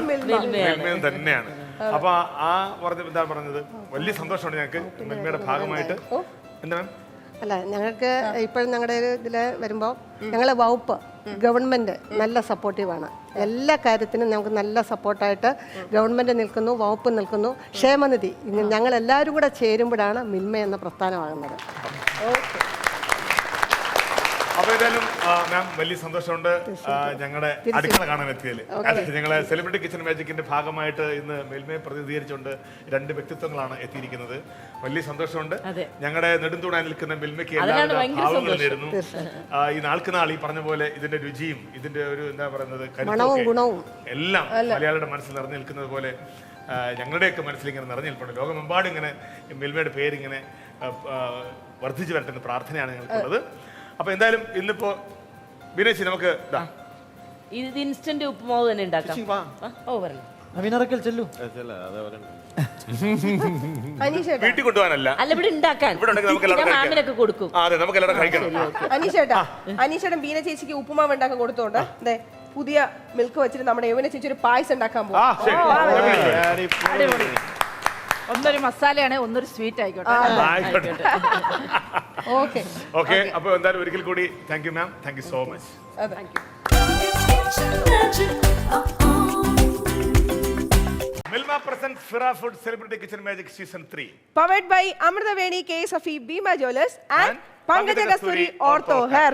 മിൽമ തന്നെയാണ്. അപ്പൊ ആ എന്താ പറഞ്ഞത്, വലിയ സന്തോഷമുണ്ട് ഞങ്ങൾക്ക് മിൽമയുടെ ഭാഗമായിട്ട്. എന്താ മാം? അല്ല, ഞങ്ങൾക്ക് ഇപ്പോഴും ഞങ്ങളുടെ ഇതിൽ വരുമ്പോൾ ഞങ്ങളെ വകുപ്പ് ഗവൺമെൻറ് നല്ല സപ്പോർട്ടീവാണ്. എല്ലാ കാര്യത്തിനും നമുക്ക് നല്ല സപ്പോർട്ടായിട്ട് ഗവൺമെൻറ് നിൽക്കുന്നു, വകുപ്പ് നിൽക്കുന്നു. ക്ഷേമനിധി ഞങ്ങളെല്ലാവരും കൂടെ ചേരുമ്പോഴാണ് മിൽമ എന്ന പ്രസ്ഥാനമാകുന്നത്. ഓക്കെ. അപ്പൊ ഏതായാലും മാം വലിയ സന്തോഷമുണ്ട് ഞങ്ങളുടെ അടുക്കള കാണാൻ എത്തിയതിൽ. ഞങ്ങളെ സെലിബ്രിറ്റി കിച്ചൺ മാജിക്കിന്റെ ഭാഗമായിട്ട് ഇന്ന് മിൽമയെ പ്രതിനിധീകരിച്ചുകൊണ്ട് 2 വ്യക്തിത്വങ്ങളാണ് എത്തിയിരിക്കുന്നത്. വലിയ സന്തോഷമുണ്ട്. ഞങ്ങളുടെ നെടുന്തൂണായി നിൽക്കുന്ന മിൽമയ്ക്ക് എല്ലാവരും ഭാവങ്ങൾ നേരുന്നു. ഈ നാൾക്ക് നാൾ ഈ പറഞ്ഞ പോലെ ഇതിന്റെ രുചിയും ഇതിന്റെ ഒരു എന്താ പറയുന്നത് കരുത്തും എല്ലാം മലയാളിയുടെ മനസ്സിൽ നിറഞ്ഞു നിൽക്കുന്നത് പോലെ ഞങ്ങളുടെയൊക്കെ മനസ്സിൽ ഇങ്ങനെ നിറഞ്ഞു നിൽപ്പുണ്ട്. ലോകമെമ്പാടും ഇങ്ങനെ മിൽമയുടെ പേരിങ്ങനെ വർദ്ധിച്ചു വരട്ടെന്ന് പ്രാർത്ഥനയാണ് ഞങ്ങൾക്കുള്ളത്. അപ്പൊ എന്തായാലും ഇന്നിപ്പോ വിനേശി നമുക്ക് ഇത് ഇൻസ്റ്റന്റ് ഉപ്പുമാവ് തന്നെ ഉണ്ടാക്കാം. വീട്ടിൽ കൊണ്ടുപോകാനല്ല, അല്ല ഇവിടെ ഉണ്ടാക്കാൻ മാമിനൊക്കെ കൊടുക്കും. അതെ, നമുക്ക് എല്ലാവരും കഴിക്കണം. അനീഷേട്ടൻ ബീന ചേച്ചിക്ക് ഉപ്പുമാവ് ഉണ്ടാക്കാൻ കൊടുത്തോണ്ട് അതെ പുതിയ മിൽക്ക് വെച്ചിട്ട് നമ്മുടെ യമുന ചേച്ചി ഒരു പായസം ഉണ്ടാക്കാൻ പോകും. ഒന്നൊരു മസാലയാണ്, ഒന്നൊരു സ്വീറ്റ് ആയിക്കോട്ടെ. ഓക്കെ. അപ്പൊ എന്തായാലും ഒരിക്കൽ കൂടി thank you ma'am, thank you so much. Milma presents Fira Food Celebrity Kitchen Magic Season 3. Powered by Amrutaveni, K. Safi, Bima Jewelers and Pankaj Kasturi Ortho Hair.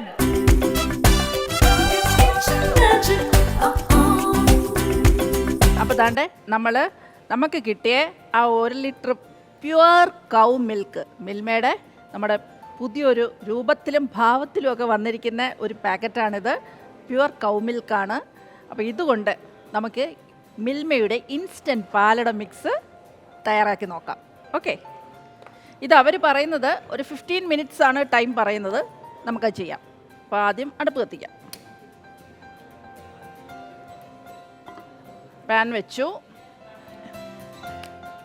അപ്പോൾ ദാണ്ടെ നമുക്ക് കിട്ടിയ ആ 1 ലിറ്റർ പ്യുവർ കൗ മിൽക്ക്, മിൽമയുടെ നമ്മുടെ പുതിയൊരു രൂപത്തിലും ഭാവത്തിലും ഒക്കെ വന്നിരിക്കുന്ന ഒരു പാക്കറ്റാണിത്. പ്യുവർ കൗ മിൽക്കാണ്. അപ്പോൾ ഇതുകൊണ്ട് നമുക്ക് മിൽമയുടെ ഇൻസ്റ്റൻറ്റ് പാലട മിക്സ് തയ്യാറാക്കി നോക്കാം. ഓക്കെ, ഇത് അവർ പറയുന്നത് ഒരു 15 മിനിറ്റ്സ് ആണ് ടൈം പറയുന്നത്. നമുക്കത് ചെയ്യാം. അപ്പോൾ ആദ്യം അടുപ്പ് കത്തിക്കാം. പാൻ വെച്ചു.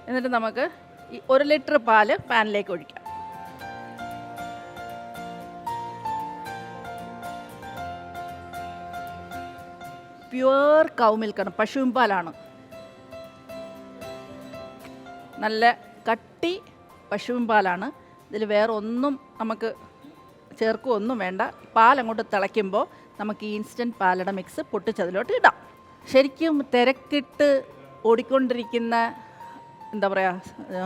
എന്നിട്ട് നമുക്ക് ഈ 1 ലിറ്റർ പാല് പാനിലേക്ക് ഒഴിക്കാം. പ്യുവർ കൗ മിൽക്കാണ്, പശുവിൻ പാലാണ്. നല്ല കട്ടി പശുവിൻ പാലാണ്. ഇതിൽ വേറെ ഒന്നും നമുക്ക് ചേർക്കുകയൊന്നും വേണ്ട. പാലങ്ങോട്ട് തിളയ്ക്കുമ്പോൾ നമുക്ക് ഈ ഇൻസ്റ്റൻറ്റ് പാലട മിക്സ് പൊട്ടിച്ചതിലോട്ട് ഇടാം. ശരിക്കും തിരക്കിട്ട് ഓടിക്കൊണ്ടിരിക്കുന്ന എന്താ പറയുക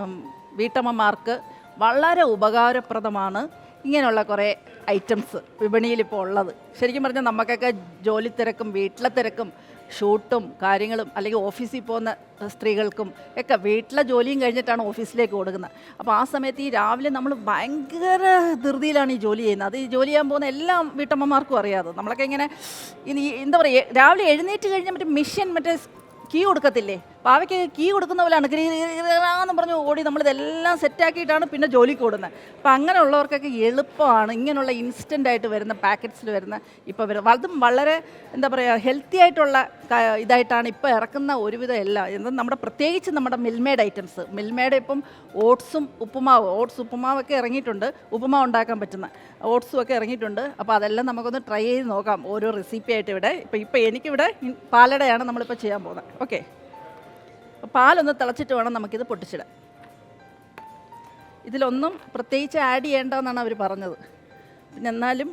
വീട്ടമ്മമാർക്ക് വളരെ ഉപകാരപ്രദമാണ് ഇങ്ങനെയുള്ള കുറേ ഐറ്റംസ് വിപണിയിൽ ഇപ്പോൾ ഉള്ളത്. ശരിക്കും പറഞ്ഞാൽ നമുക്കൊക്കെ ജോലി തിരക്കും വീട്ടിലെ തിരക്കും ഷൂട്ടും കാര്യങ്ങളും അല്ലെങ്കിൽ ഓഫീസിൽ പോകുന്ന സ്ത്രീകൾക്കും ഒക്കെ വീട്ടിലെ ജോലിയും കഴിഞ്ഞിട്ടാണ് ഓഫീസിലേക്ക് കൊടുക്കുന്നത്. അപ്പോൾ ആ സമയത്ത് ഈ രാവിലെ നമ്മൾ ഭയങ്കര ധൃതിയിലാണ് ഈ ജോലി ചെയ്യുന്നത്. അത് ഈ ജോലി ചെയ്യാൻ പോകുന്ന എല്ലാ വീട്ടമ്മമാർക്കും അറിയാതെ നമ്മളൊക്കെ ഇങ്ങനെ ഇനി എന്താ പറയുക രാവിലെ എഴുന്നേറ്റ് കഴിഞ്ഞാൽ മറ്റേ മിഷ്യൻ മറ്റേ കീ കൊടുക്കത്തില്ലേ, പാവയ്ക്ക് കീ കൊടുക്കുന്ന പോലെയാണ് എന്ന് പറഞ്ഞു ഓടി നമ്മളിതെല്ലാം സെറ്റാക്കിയിട്ടാണ് പിന്നെ ജോലിക്ക് ഓടുന്നത്. അപ്പം അങ്ങനെയുള്ളവർക്കൊക്കെ എളുപ്പമാണ് ഇങ്ങനെയുള്ള ഇൻസ്റ്റൻ്റായിട്ട് വരുന്ന പാക്കറ്റ്സിൽ വരുന്ന ഇപ്പോൾ അതും വളരെ എന്താ പറയുക ഹെൽത്തി ആയിട്ടുള്ള ഇതായിട്ടാണ് ഇപ്പോൾ ഇറക്കുന്ന ഒരുവിധം എല്ലാം. എന്നാൽ നമ്മുടെ പ്രത്യേകിച്ച് നമ്മുടെ മിൽമേഡ് ഐറ്റംസ്, മിൽമേഡ് ഇപ്പം ഓട്സും ഉപ്പുമാവൊക്കെ ഇറങ്ങിയിട്ടുണ്ട്, ഉപ്പുമാവ് ഉണ്ടാക്കാൻ പറ്റുന്ന ഓട്സും ഒക്കെ ഇറങ്ങിയിട്ടുണ്ട്. അപ്പോൾ അതെല്ലാം നമുക്കൊന്ന് ട്രൈ ചെയ്ത് നോക്കാം ഓരോ റെസിപ്പി ആയിട്ട്. ഇവിടെ ഇപ്പോൾ എനിക്കിവിടെ പാലടയാണ് നമ്മളിപ്പോൾ ചെയ്യാൻ പോകുന്നത്. ഓക്കെ, പാലൊന്ന് തിളച്ചിട്ട് വേണം നമുക്കിത് പൊട്ടിച്ചിടാൻ. ഇതിലൊന്നും പ്രത്യേകിച്ച് ആഡ് ചെയ്യേണ്ടെന്നാണ് അവർ പറഞ്ഞത്. പിന്നെ എന്നാലും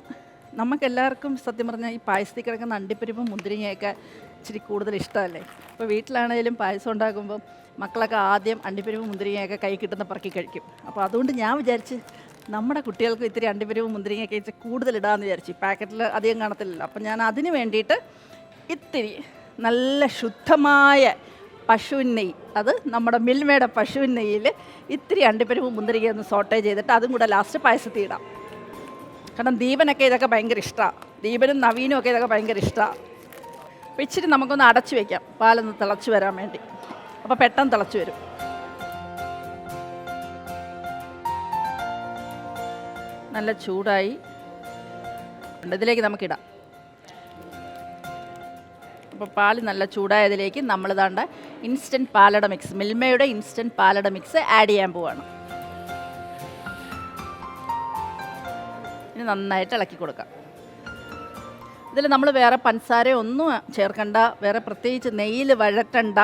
നമുക്കെല്ലാവർക്കും സത്യം പറഞ്ഞാൽ ഈ പായസത്തിൽ കിടക്കുന്ന അണ്ടിപ്പരിപ്പും മുന്തിരിങ്ങയൊക്കെ ഇച്ചിരി കൂടുതൽ ഇഷ്ടമല്ലേ. ഇപ്പോൾ വീട്ടിലാണെങ്കിലും പായസം ഉണ്ടാക്കുമ്പം മക്കളൊക്കെ ആദ്യം അണ്ടിപ്പരിപ്പും മുന്തിരിങ്ങയൊക്കെ കൈ കിട്ടുന്ന പറക്കി കഴിക്കും. അപ്പോൾ അതുകൊണ്ട് ഞാൻ വിചാരിച്ച് നമ്മുടെ കുട്ടികൾക്ക് ഇത്തിരി അണ്ടിപ്പരിപ്പും മുന്തിരിങ്ങയൊക്കെ ഇച്ചിരി കൂടുതൽ ഇടാമെന്ന് വിചാരിച്ചു. പാക്കറ്റിൽ അധികം കാണത്തില്ലല്ലോ. അപ്പം ഞാൻ അതിന് വേണ്ടിയിട്ട് ഇത്തിരി നല്ല ശുദ്ധമായ പശുവിൻ നെയ്യ്, അത് നമ്മുടെ മിൽമയുടെ പശുവിൻ നെയ്യിൽ ഇത്തിരി അണ്ടിപ്പരിപ്പും മുന്തിരിങ്ങ ഒന്ന് സോട്ടേ ചെയ്തിട്ട് അതും കൂടെ ലാസ്റ്റ് പായസത്തിൽ ഇടാം. കാരണം ദീപനൊക്കെ ഇതൊക്കെ ഭയങ്കര ഇഷ്ടമാണ്, ദീപനും നവീനും ഒക്കെ ഇതൊക്കെ ഭയങ്കര ഇഷ്ടമാണ്. അപ്പോൾ ഇച്ചിരി നമുക്കൊന്ന് അടച്ചു വയ്ക്കാം പാലൊന്ന് തിളച്ച് വരാൻ വേണ്ടി. അപ്പോൾ പെട്ടെന്ന് തിളച്ച് വരും. നല്ല ചൂടായി. ഇതിലേക്ക് നമുക്കിടാം. അപ്പോൾ പാൽ നല്ല ചൂടായതിലേക്ക് നമ്മൾ ഇതാണ്ട് ഇൻസ്റ്റൻറ്റ് പാലട മിക്സ്, മിൽമയുടെ ഇൻസ്റ്റൻറ്റ് പാലട മിക്സ് ആഡ് ചെയ്യാൻ പോവാണ്. ഇനി നന്നായിട്ട് ഇളക്കി കൊടുക്കാം. ഇതിൽ നമ്മൾ വേറെ പഞ്ചസാര ഒന്നും ചേർക്കണ്ട, വേറെ പ്രത്യേകിച്ച് നെയ്യിൽ വഴറ്റണ്ട,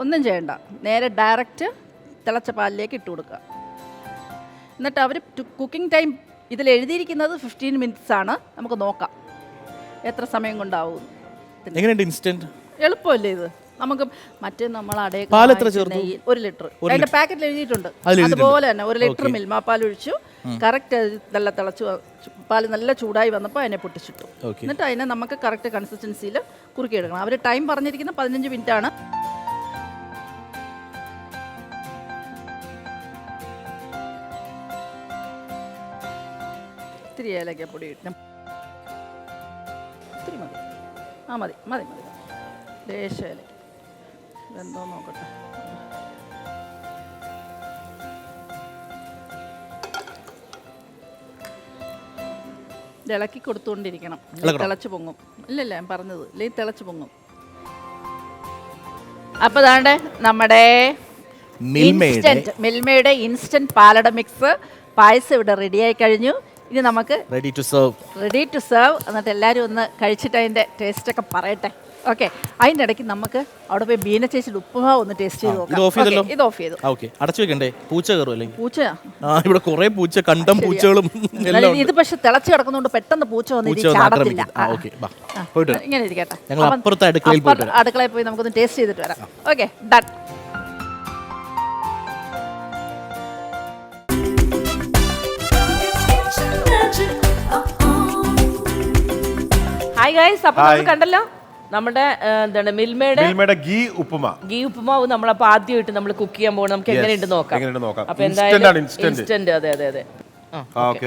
ഒന്നും ചെയ്യണ്ട. നേരെ ഡയറക്റ്റ് തിളച്ച പാലിലേക്ക് ഇട്ട് കൊടുക്കുക. എന്നിട്ട് അവർ കുക്കിംഗ് ടൈം ഇതിൽ എഴുതിയിരിക്കുന്നത് 15 മിനിറ്റ്സ് ആണ്. നമുക്ക് നോക്കാം എത്ര സമയം കൊണ്ടാവും. എങ്ങനെയുണ്ട് ഇൻസ്റ്റന്റ്? എളുപ്പമല്ലേ ഇത്? നമുക്ക് മറ്റേ നമ്മൾ പാൽ എത്ര ചേർത്തു? 1 ലിറ്റർ അതിന്റെ പാക്കറ്റിൽ എഴുതിയിട്ടുണ്ട്. അതുപോലെ തന്നെ 1 ലിറ്റർ മിൽമ പാൽ ഒഴിച്ചു. കറക്റ്റ് നല്ല തിളച്ചു പാൽ നല്ല ചൂടായി വന്നപ്പോൾ അതിനെ പൊട്ടിച്ചിട്ടു. എന്നിട്ട് അതിനെ നമുക്ക് കറക്റ്റ് കൺസിസ്റ്റൻസിയിൽ കുറുക്കിയെടുക്കണം. അവർ ടൈം പറഞ്ഞിരിക്കുന്നത് 15 മിനിറ്റ് ആണ്. ഇത്തിരി ഏലക്കപ്പൊടി ഇടണം. ഇത്തിരി മതി. മതി മതി മതി. ലേശം ഏലക്ക. ഇതെന്തോ നോക്കട്ടെ. ഇത് ഇളക്കി കൊടുത്തുകൊണ്ടിരിക്കണം. തിളച്ച് പൊങ്ങും. ഇല്ലല്ല ഞാൻ പറഞ്ഞത് ഇല്ലെങ്കിൽ തിളച്ച് പൊങ്ങും. അപ്പോൾ ദാണ്ടെ നമ്മുടെ മിൽമയുടെ ഇൻസ്റ്റന്റ് പാലട മിക്സ് പായസം ഇവിടെ റെഡിയായി കഴിഞ്ഞു. ഇനി നമുക്ക് റെഡി ടു സെർവ്. എന്നിട്ട് എല്ലാവരും ഒന്ന് കഴിച്ചിട്ട് അതിൻ്റെ ടേസ്റ്റൊക്കെ പറയട്ടെ. ഓക്കെ, അതിൻ്റെ ഇടയ്ക്ക് നമുക്ക് അവിടെ പോയി ബീന ചേച്ചിയുടെ ഉപ്പുമാവ് ഒന്ന് ടേസ്റ്റ് ചെയ്ത് നോക്കാം. ഇത് ഓഫ് ചെയ്തു. അടച്ചു വെക്കണ്ടേ? പൂച്ച കയറുമല്ലേ? പൂച്ച ഇവിടെ കുറെ പൂച്ച, കണ്ടം പൂച്ചകളും. ഇത് പക്ഷെ തിളച്ച് കിടക്കുന്നതുകൊണ്ട് പെട്ടെന്ന് പൂച്ച വന്നിട്ട് ചാടത്തില്ല. ഇങ്ങനെ ഇരിക്കട്ടെ. അടുക്കളയിൽ പോയി നമുക്കൊന്ന് ടേസ്റ്റ് ചെയ്തിട്ട് വരാം. Okay, done. ഹായ് ഗൈസ്, അപ്പോൾ നമ്മൾ കണ്ടല്ലോ നമ്മുടെ എന്താണ് മിൽമയുടെ ഗീ ഉപ്പുമാവ് നമ്മളപ്പോൾ ആദ്യമായിട്ട് നമ്മൾ കുക്ക് ചെയ്യാൻ പോകണം. നമുക്ക് എങ്ങനെയുണ്ട് നോക്കാം. അപ്പൊ എന്തായാലും ഇൻസ്റ്റന്റ്. അതെ അതെ അതെ.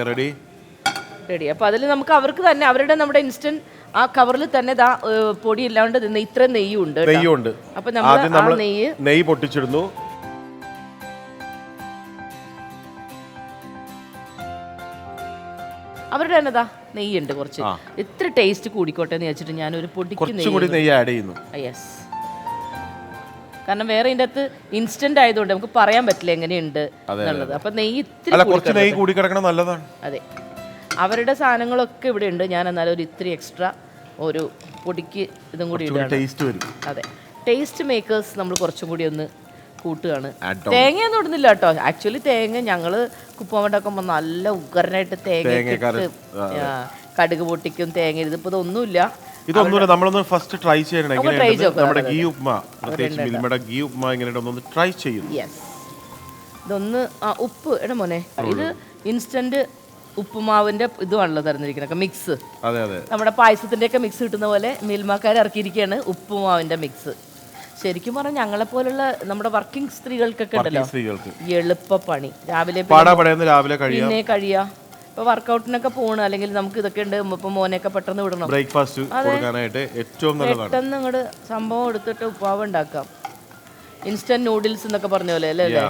റെഡി. അപ്പൊ അതിൽ നമുക്ക് അവർക്ക് തന്നെ അവരുടെ നമ്മുടെ ഇൻസ്റ്റന്റ് ആ കവറിൽ തന്നെ പൊടി ഇല്ലാണ്ട് ഇത്ര നെയ്യുണ്ട്. അപ്പൊ നമ്മൾ നെയ്യ് പൊട്ടിച്ചിടുന്നു. അവരുടെ തന്നെ നെയ്യുണ്ട് കുറച്ച്. ഇത്ര ടേസ്റ്റ് കൂടിക്കോട്ടെ എന്ന് വെച്ചിട്ട് ഞാനൊരു പൊടിക്ക് നെയ്യ് ആഡ് ചെയ്യുന്നു. യെസ്, കാരണം വേറെ ഇതിൻ്റെ അകത്ത് ഇൻസ്റ്റന്റ് ആയതുകൊണ്ട് നമുക്ക് പറയാൻ പറ്റില്ല എങ്ങനെയുണ്ട് എന്നുള്ളത്. അപ്പൊ നെയ്യ് ഇത്തിരി കൂടി കിടക്കണം, നല്ലതാണ്. അതെ, അവരുടെ സാധനങ്ങളൊക്കെ ഇവിടെ ഉണ്ട്. ഞാൻ എന്നാലും ഒരു ഇത്തിരി എക്സ്ട്രാ ഒരു പൊടിക്ക് ഇതും കൂടി ഇടുകയാണ്. അതെ, ടേസ്റ്റ് മേക്കേഴ്സ് നമ്മൾ കുറച്ചും കൂടി ഒന്ന് കൂട്ടുകയാണ്. തേങ്ങയൊന്നും ഇടുന്നില്ല കേട്ടോ. ആക്ച്വലി തേങ്ങ ഞങ്ങള് കുപ്പുണ്ടാക്കുമ്പോൾ നല്ല ഉഗ്രനായിട്ട് തേങ്ങ കടുക് പൊട്ടിക്കും, തേങ്ങ. ഇതിപ്പോ ഇതൊന്നുമില്ല. നമ്മളൊന്ന് ഫസ്റ്റ് ട്രൈ ചെയ്യണം. നമ്മുടെ ഗീ ഉപ്മാ, പ്രത്യേകിച്ച് മിൽമയുടെ ഗീ ഉപ്മാ എങ്ങനെയുണ്ടെന്ന് ട്രൈ ചെയ്യും. ഇതൊന്ന് ഉപ്പ് എടാ മോനെ, ഇത് ഇൻസ്റ്റന്റ് ഉപ്പുമാവിന്റെ ഇതുമാണല്ലോ തരുന്നിരിക്കുന്നത് മിക്സ്. നമ്മുടെ പായസത്തിന്റെ ഒക്കെ മിക്സ് കിട്ടുന്ന പോലെ മിൽമാക്കാർ ഇറക്കിയിരിക്കുകയാണ് ഉപ്പുമാവിന്റെ മിക്സ്. ശരിക്കും പറഞ്ഞാൽ ഞങ്ങളെ പോലുള്ള നമ്മുടെ വർക്കിംഗ് സ്ത്രീകൾക്കൊക്കെ ഉണ്ടല്ലോ എളുപ്പ പണി. രാവിലെ പിന്നെ കഴിയാ. ഇപ്പൊ വർക്കൗട്ടിനൊക്കെ പോകണം, അല്ലെങ്കിൽ നമുക്ക് ഇതൊക്കെ ഉണ്ട്. ഇപ്പൊ മോനെയൊക്കെ പെട്ടെന്ന് വിടണം, ബ്രേക്ക്ഫാസ്റ്റ് പെട്ടെന്ന് ഇങ്ങോട്ട് സംഭവം എടുത്തിട്ട് ഉപ്പാവ് ഉണ്ടാക്കാം. ഇൻസ്റ്റന്റ് നൂഡിൽസ് എന്നൊക്കെ പറഞ്ഞ പോലെ അല്ലേ അല്ലേ.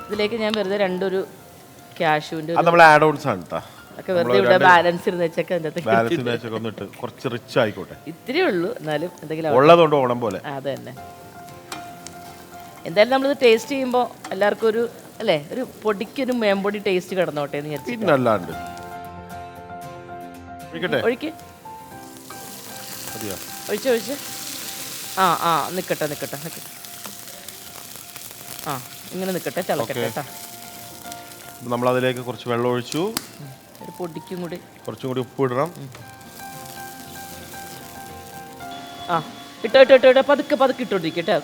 ഇതിലേക്ക് ഞാൻ വെറുതെ രണ്ടൊരു കാഷ്യൂവിന്റെ ഒക്കെ വെറുതെ ഇവിടെ ബാലൻസ് ഇരുന്ന് വെച്ചൊക്കെ ഇത്തിരി ഉള്ളൂ, എന്നാലും എന്തെങ്കിലും. അതെ തന്നെ. എന്തായാലും നമ്മളിത് ടേസ്റ്റ് ചെയ്യുമ്പോൾ എല്ലാവർക്കും ഒരു അല്ലേ ഒരു പൊടിക്കൊരു മേമ്പൊടി ടേസ്റ്റ് കിടന്നോട്ടെ എന്ന് വിചാരിച്ചു. ഒഴിക്ക് ഒഴിച്ച് നിക്കട്ടെ ഇങ്ങനെ നിക്കട്ടെ, തിളക്കട്ടെ കേട്ടോ. നമ്മൾ അതിലേക്ക് കുറച്ച് വെള്ളം ഒഴിച്ചു. ഒരു പൊടിക്കും കൂടി കുറച്ചും കൂടി ഉപ്പ് ഇടണം. ഇട്ടോ പതുക്കെ ഇട്ടോണ്ടിരിക്കട്ടെ.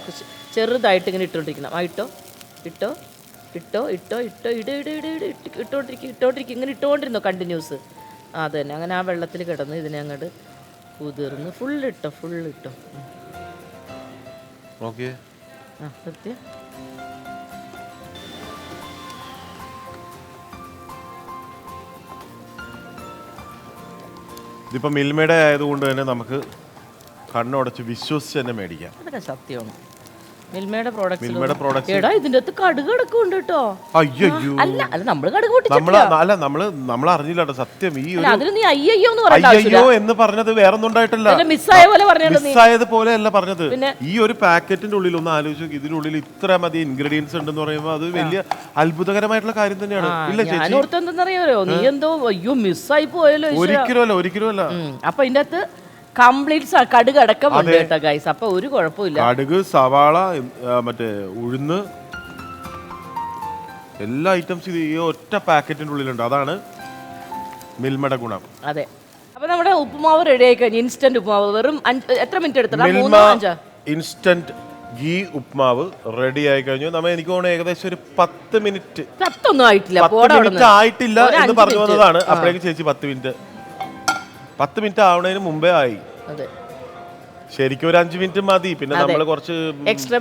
ചെറുതായിട്ട് ഇങ്ങനെ ഇട്ടോണ്ടിരിക്കണം. ഇട്ടോണ്ടിരിക്കും ഇങ്ങനെ ഇട്ടോണ്ടിരുന്നോ കണ്ടിന്യൂസ്. അത് തന്നെ, അങ്ങനെ ആ വെള്ളത്തിൽ കിടന്ന് ഇതിനെ അങ്ങോട്ട് കുതിർന്ന് ഫുൾ ഇട്ടോ. സത്യം ഇതിപ്പോ മിൽമയുടെ ആയതുകൊണ്ട് തന്നെ നമുക്ക് കണ്ണുടച്ച് വിശ്വസിച്ച് തന്നെ മേടിക്കാം. അതൊക്കെ സത്യമാണ്. മിൽമയുടെ പ്രോഡക്ട്സ് മിൽമയുടെ പ്രോഡക്ട്സ് എടാ ഇതിന്റെ അകത്ത് കടുക് കിടക്കുന്നുണ്ട് കേട്ടോ. അയ്യോ അല്ല നമ്മള് കടുക് നമ്മൾ അറിഞ്ഞില്ല കേട്ടോ സത്യം. ഈ ഒരു അതിന് നീ അയ്യോ എന്ന് പറയണ്ട അയ്യോ എന്ന് പറഞ്ഞത് വേറൊന്നും ഉണ്ടായിട്ടില്ല, മിസ്സായ പോലെ പറഞ്ഞത്. മിസ്സായത് പോലെ അല്ല പറഞ്ഞത്. ഈ ഒരു പാക്കറ്റിന്റെ ഉള്ളിൽ ഒന്ന് ആലോചിച്ചു, ഇതിനുള്ളിൽ ഇത്ര മതി ഇൻഗ്രീഡിയൻസ് ഉണ്ടെന്ന് പറയുമ്പോൾ അത് വലിയ അത്ഭുതകരമായിട്ടുള്ള കാര്യം തന്നെയാണ്. ഇല്ല ചേച്ചി, ഞാൻ ഓർത്ത് എന്തെന്നറിയാലോ, നീ എന്തോ അയ്യോ മിസ്സായി പോയല്ലോ. ഒരിക്കലും അല്ല. അപ്പൊ ഇതിന്റെ അകത്ത് കംപ്ലീറ്റ് കടുക് അടക്കമുണ്ട് കേട്ടോ ഗൈസ്. അപ്പൊ ഒരു കുഴപ്പമില്ല. കടുക്, സവാള, മറ്റേ ഉഴുന്ന്, എല്ലാ ഐറ്റംസ് ഈ ഒറ്റ പാക്കറ്റിന്റെ ഉള്ളിലുണ്ട്. അതാണ് മിൽമയുടെ ഗുണം. അതെ. അപ്പൊ നമ്മുടെ ഉപ്പുമാവ് റെഡി ആയി കഴിഞ്ഞു. ഇൻസ്റ്റന്റ് ഉപ്പുമാവ് വെറും എത്ര മിനിറ്റ് എടുത്തടാ? മിൽമ ഇൻസ്റ്റന്റ് ഗീ ഉപ്മാവ് റെഡി ആയി കഴിഞ്ഞു. എനിക്ക് തോന്നുന്നു ഏകദേശം ഒരു 10 മിനിറ്റ് 10 ആയിട്ടില്ല ആയിട്ടില്ല എന്ന് പറഞ്ഞു വന്നതാണ്. അപ്പോഴേക്ക് ചേച്ചി 10 മിനിറ്റ് ആവണതിന് മുമ്പേ ആയി. ശരിക്കും ഒരു 5 മിനിറ്റ് മതി. പിന്നെ നമ്മൾ കുറച്ച് എക്സ്ട്രാ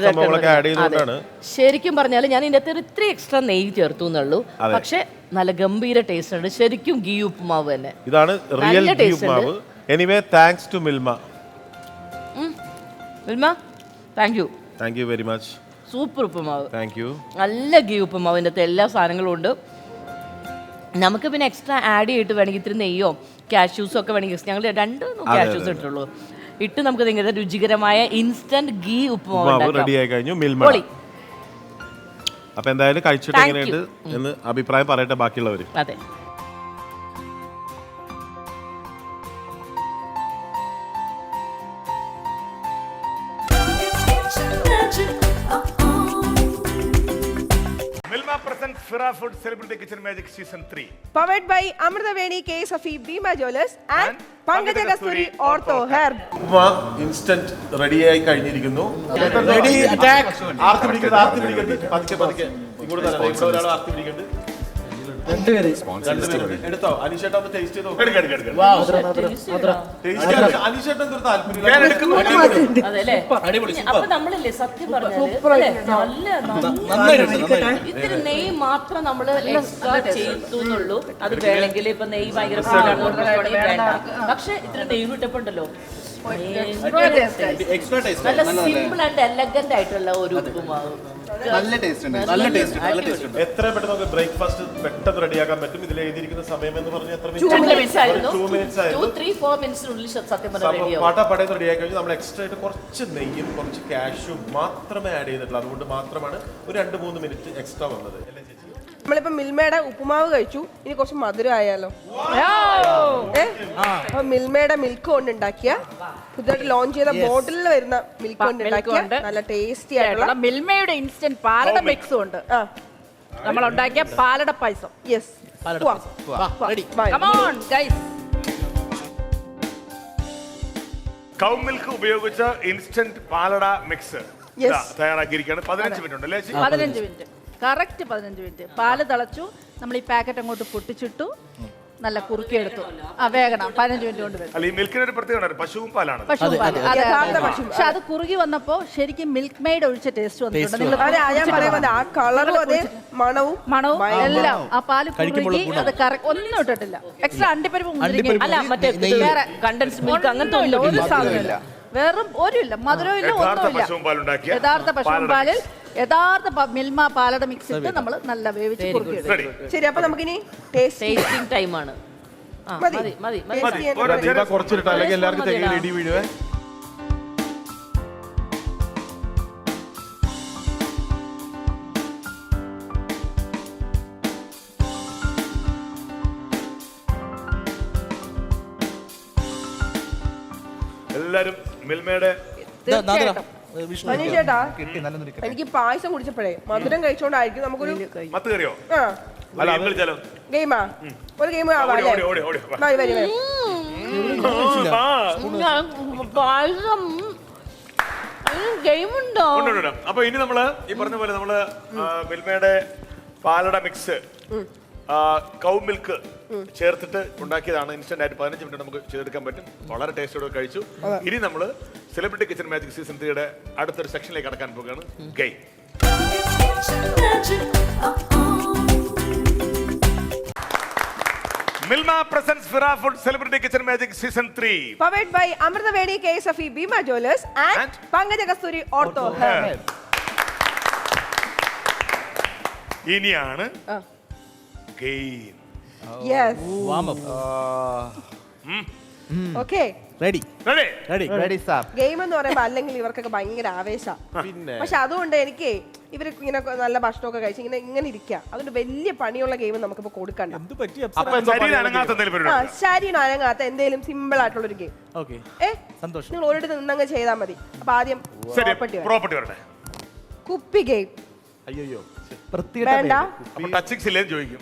സംഭവങ്ങളൊക്കെ ആഡ് ചെയ്തുകൊണ്ടാണ്. ശരിക്കും പറഞ്ഞാൽ ഞാൻ ഇതിന്റെ അകത്ത് ഇത്തിരി എക്സ്ട്രാ നെയ്യ് ചേർത്തു എന്നുള്ളൂ. പക്ഷെ നല്ല ഗംഭീര ടേസ്റ്റ് ഉണ്ട്. ശരിക്കും ഗീ ഉപ്പുമാവ് തന്നെ. ഇതാണ് റിയൽ ഗീ ഉപ്മാവ്. Anyway thanks to Milma. Thank you very much. Super ഉപ്പുമാവ്. Thank you. നല്ല ഗീ ഉപ്പുമാവിൻ്റെ അകത്ത് എല്ലാ സാധനങ്ങളും ഉണ്ട്. നമുക്ക് പിന്നെ എക്സ്ട്രാ ആഡ് ചെയ്തിട്ട് വേണമെങ്കിൽ ഇത്തിരി നെയ്യോ കാഷ്യൂസോ ഒക്കെ വേണമെങ്കിൽ ഞങ്ങൾ 2 കാഷ്യൂസ് ഇട്ടുള്ളൂ ഇട്ട് നമുക്ക് ഇങ്ങനെ രുചികരമായ ഇൻസ്റ്റന്റ് ഗീ ഉപ്പുമാവ് റെഡി ആയി കഴിഞ്ഞു. മിൽമ. അപ്പൊ എന്തായാലും കഴിച്ചിട്ട് എങ്ങനെയുണ്ട് എന്ന് അഭിപ്രായം പറയട്ടെ ബാക്കിയുള്ളവര്. അതെ. Fira Food Celebrity Kitchen Magic Season 3. Powered by Amritaveni K. Safi Bima Jewelers and Pankaj Kasturi Ortho Hair. Instant ready ആയി കഴിഞ്ഞിരിക്കുന്നു. എടുത്തോ അനീഷേട്ടാ ഒന്ന് ടേസ്റ്റ് ചെയ്തോ. അപ്പൊ നമ്മളില്ലേ സത്യം പറഞ്ഞാല് ഇത്തിരി നെയ്യ് മാത്രം നമ്മള് എക്സ്ട്രാ ചെയ്തുന്നുള്ളൂ. അത് വേണമെങ്കിൽ ഇപ്പൊ നെയ്യ് ഭയങ്കര വേണ്ട. പക്ഷെ ഇത്തിരി നെയ്യ് വിട്ടപ്പോണ്ടല്ലോ നല്ല സിമ്പിൾ ആൻഡ് എലഗന്റ് ആയിട്ടുള്ള ഒരു ഉപ്പുമാവ്. എത്ര പെട്ടെന്ന് നമുക്ക് ബ്രേക്ക്ഫാസ്റ്റ് പെട്ടെന്ന് റെഡിയാക്കാൻ പറ്റും. ഇതിൽ എഴുതിയിരിക്കുന്ന സമയം എന്ന് പറഞ്ഞാൽ എത്ര 2 മിനിറ്റ്സ് ആയിരുന്നു. 2 മിനിറ്റ്സ് ആയിരുന്നു. 3-4 മിനിറ്റ്സിനുള്ളിൽ സത്യം പറഞ്ഞാൽ പാട്ടപ്പടയിൽ റെഡിയായി കഴിഞ്ഞു. നമ്മൾ എക്സ്ട്രാ ആയിട്ട് കുറച്ച് നെയ്യും കുറച്ച് കാഷ്യും മാത്രമേ ആഡ് ചെയ്തിട്ടുള്ളൂ. അതുകൊണ്ട് മാത്രമാണ് ഒരു 2-3 മിനിറ്റ് എക്സ്ട്രാ വന്നത്. അല്ലേ ചേച്ചി? നമ്മളിപ്പോ മിൽമയുടെ ഉപ്പുമാവ് കഴിച്ചു. ഇനി കുറച്ച് മധുരം ആയാലോ? അപ്പൊ മിൽമയുടെ മിൽക്ക് കൊണ്ട് ഉണ്ടാക്കിയ പുതുതായിട്ട് ലോഞ്ച് ചെയ്ത ബോട്ടിലിൽ വരുന്ന മിൽക്ക് കൊണ്ട് ഉണ്ടാക്കിയ നല്ല ടേസ്റ്റി ആയിട്ടുള്ള മിൽമയുടെ ഇൻസ്റ്റന്റ് പാലട മിക്സും ഉണ്ട്. നമ്മൾ ഉണ്ടാക്കിയ പാലട പായസം. യെസ്. കൗ മിൽക്ക് ഉപയോഗിച്ച ഇൻസ്റ്റന്റ് പാലട മിക്സ് തയ്യാറാക്കിയിരിക്കുകയാണ്. 15 മിനിറ്റ് ഉണ്ട് അല്ലേ? 15 മിനിറ്റ് കറക്റ്റ് 15 മിനിറ്റ്. പാല് തിളച്ചു. നമ്മൾ ഈ പാക്കറ്റ് അങ്ങോട്ട് പൊട്ടിച്ചിട്ടു. നല്ല കുറുക്കിയെടുത്തു. വേഗണം 15 മിനിറ്റ് കൊണ്ട് വരും. ഈ മിൽക്കിന് ഒരു പ്രത്യേകത പശുവും പാലാണ്. പക്ഷെ അത് കുറുകി വന്നപ്പോ ശരിക്കും മിൽക്ക് മെയ്ഡ് ഒഴിച്ച ടേസ്റ്റ് വന്നിട്ടുണ്ട്. ആ കളറും അതെ മണവും എല്ലാം. ആ പാല് കുറുകി അത് ഒന്നും ഇട്ടിട്ടില്ല. എക്സ്ട്രാ അണ്ടിപ്പരിപ്പ് അല്ല മറ്റേ കണ്ടൻസ് മിൽക്ക് അങ്ങനത്തെ ഒരു സാധനമില്ല. വെറും ഇല്ല മധുരവും ഇല്ല ഒന്നുമില്ല. യഥാർത്ഥ പശുവും പാലിൽ യഥാർത്ഥ മിൽമ പാലട മിക്സ് ഇട്ട് നമ്മൾ നല്ല വേവിച്ച് കുറുക്കിയെടുക്കും. ശരി, അപ്പൊ നമുക്കിനി ടേസ്റ്റിംഗ് ടൈമാണ്. കുറച്ചിട്ട് അല്ലെങ്കിൽ എല്ലാവർക്കും തെങ്ങിൽ ഇടി വീഴുവേ. എല്ലാരും മിൽമയുടെ മനീഷേട്ടാ എനിക്ക് പായസം കുടിച്ചപ്പോഴേ മധുരം കഴിച്ചോണ്ടായിരിക്കും നമുക്കൊരു മത്ത് കറിയോ? ഗെയിമാ ഒരു ഗെയിം ഗെയിമുണ്ടോ? അപ്പൊ ഇനി നമ്മള് ഈ പറഞ്ഞ പോലെ നമ്മള് മിൽമയുടെ പാലട മിക്സ് കൗ മിൽക്ക് ചേർത്തിട്ട് ഉണ്ടാക്കിയതാണ്. ഇൻസ്റ്റന്റ് ആയിട്ട് 15 മിനിറ്റ് നമുക്ക് ചെയ്തെടുക്കാൻ പറ്റും. വളരെ ടേസ്റ്റോടെ കഴിച്ചു. ഇനി നമ്മൾ സെലിബ്രിറ്റി കിച്ചൺ മാജിക് സീസൺ 3യുടെ അടുത്തൊരു സെക്ഷനിലേക്ക് കടക്കാൻ പോകുകയാണ്. Game. Milma presents Fira Food Celebrity Kitchen Magic Season 3. Powered by Amritavedi KSFE Bima Jewelers and Pankaja Kasturi Ortho Hair. ഇനിയാണ് game. Yes. Warm up. Okay. Ready ready ready ready sir. Game എന്ന് പറയുമ്പോൾ അല്ലെങ്കിൽ ഇവർക്കൊക്കെ ഭയങ്കര ആവേശം. പിന്നെ പക്ഷെ അതുകൊണ്ട് എനിക്ക് ഇവർ ഇങ്ങനെ നല്ല ഭക്ഷണമൊക്കെ കഴിച്ച് ഇങ്ങനെ ഇരിക്കുക. അതുകൊണ്ട് വലിയ പണിയുള്ള ഗെയിം നമുക്കിപ്പോ കൊടുക്കണ്ട. എന്ത് പറ്റി ശരീരം അനങ്ങാത്ത എന്തെങ്കിലും ആ പരിപാടി. ശരീരം അനങ്ങാത്ത എന്തെങ്കിലും സിമ്പിൾ ആയിട്ടുള്ള ഒരു ഗെയിം. ഓക്കെ സന്തോഷം. നിങ്ങൾ ഒരിടത്ത് നിന്നങ്ങ് ചെയ്താൽ മതി. അപ്പൊ ആദ്യം ശരി, property വേണം. പ്രോപ്പർട്ടി വരട്ടെ. കുപ്പി ഗെയിം അയ്യോ വേണ്ട. അപ്പൊ ടച്ചിങ്സ് ഇല്ലേന്ന് ചോദിക്കും.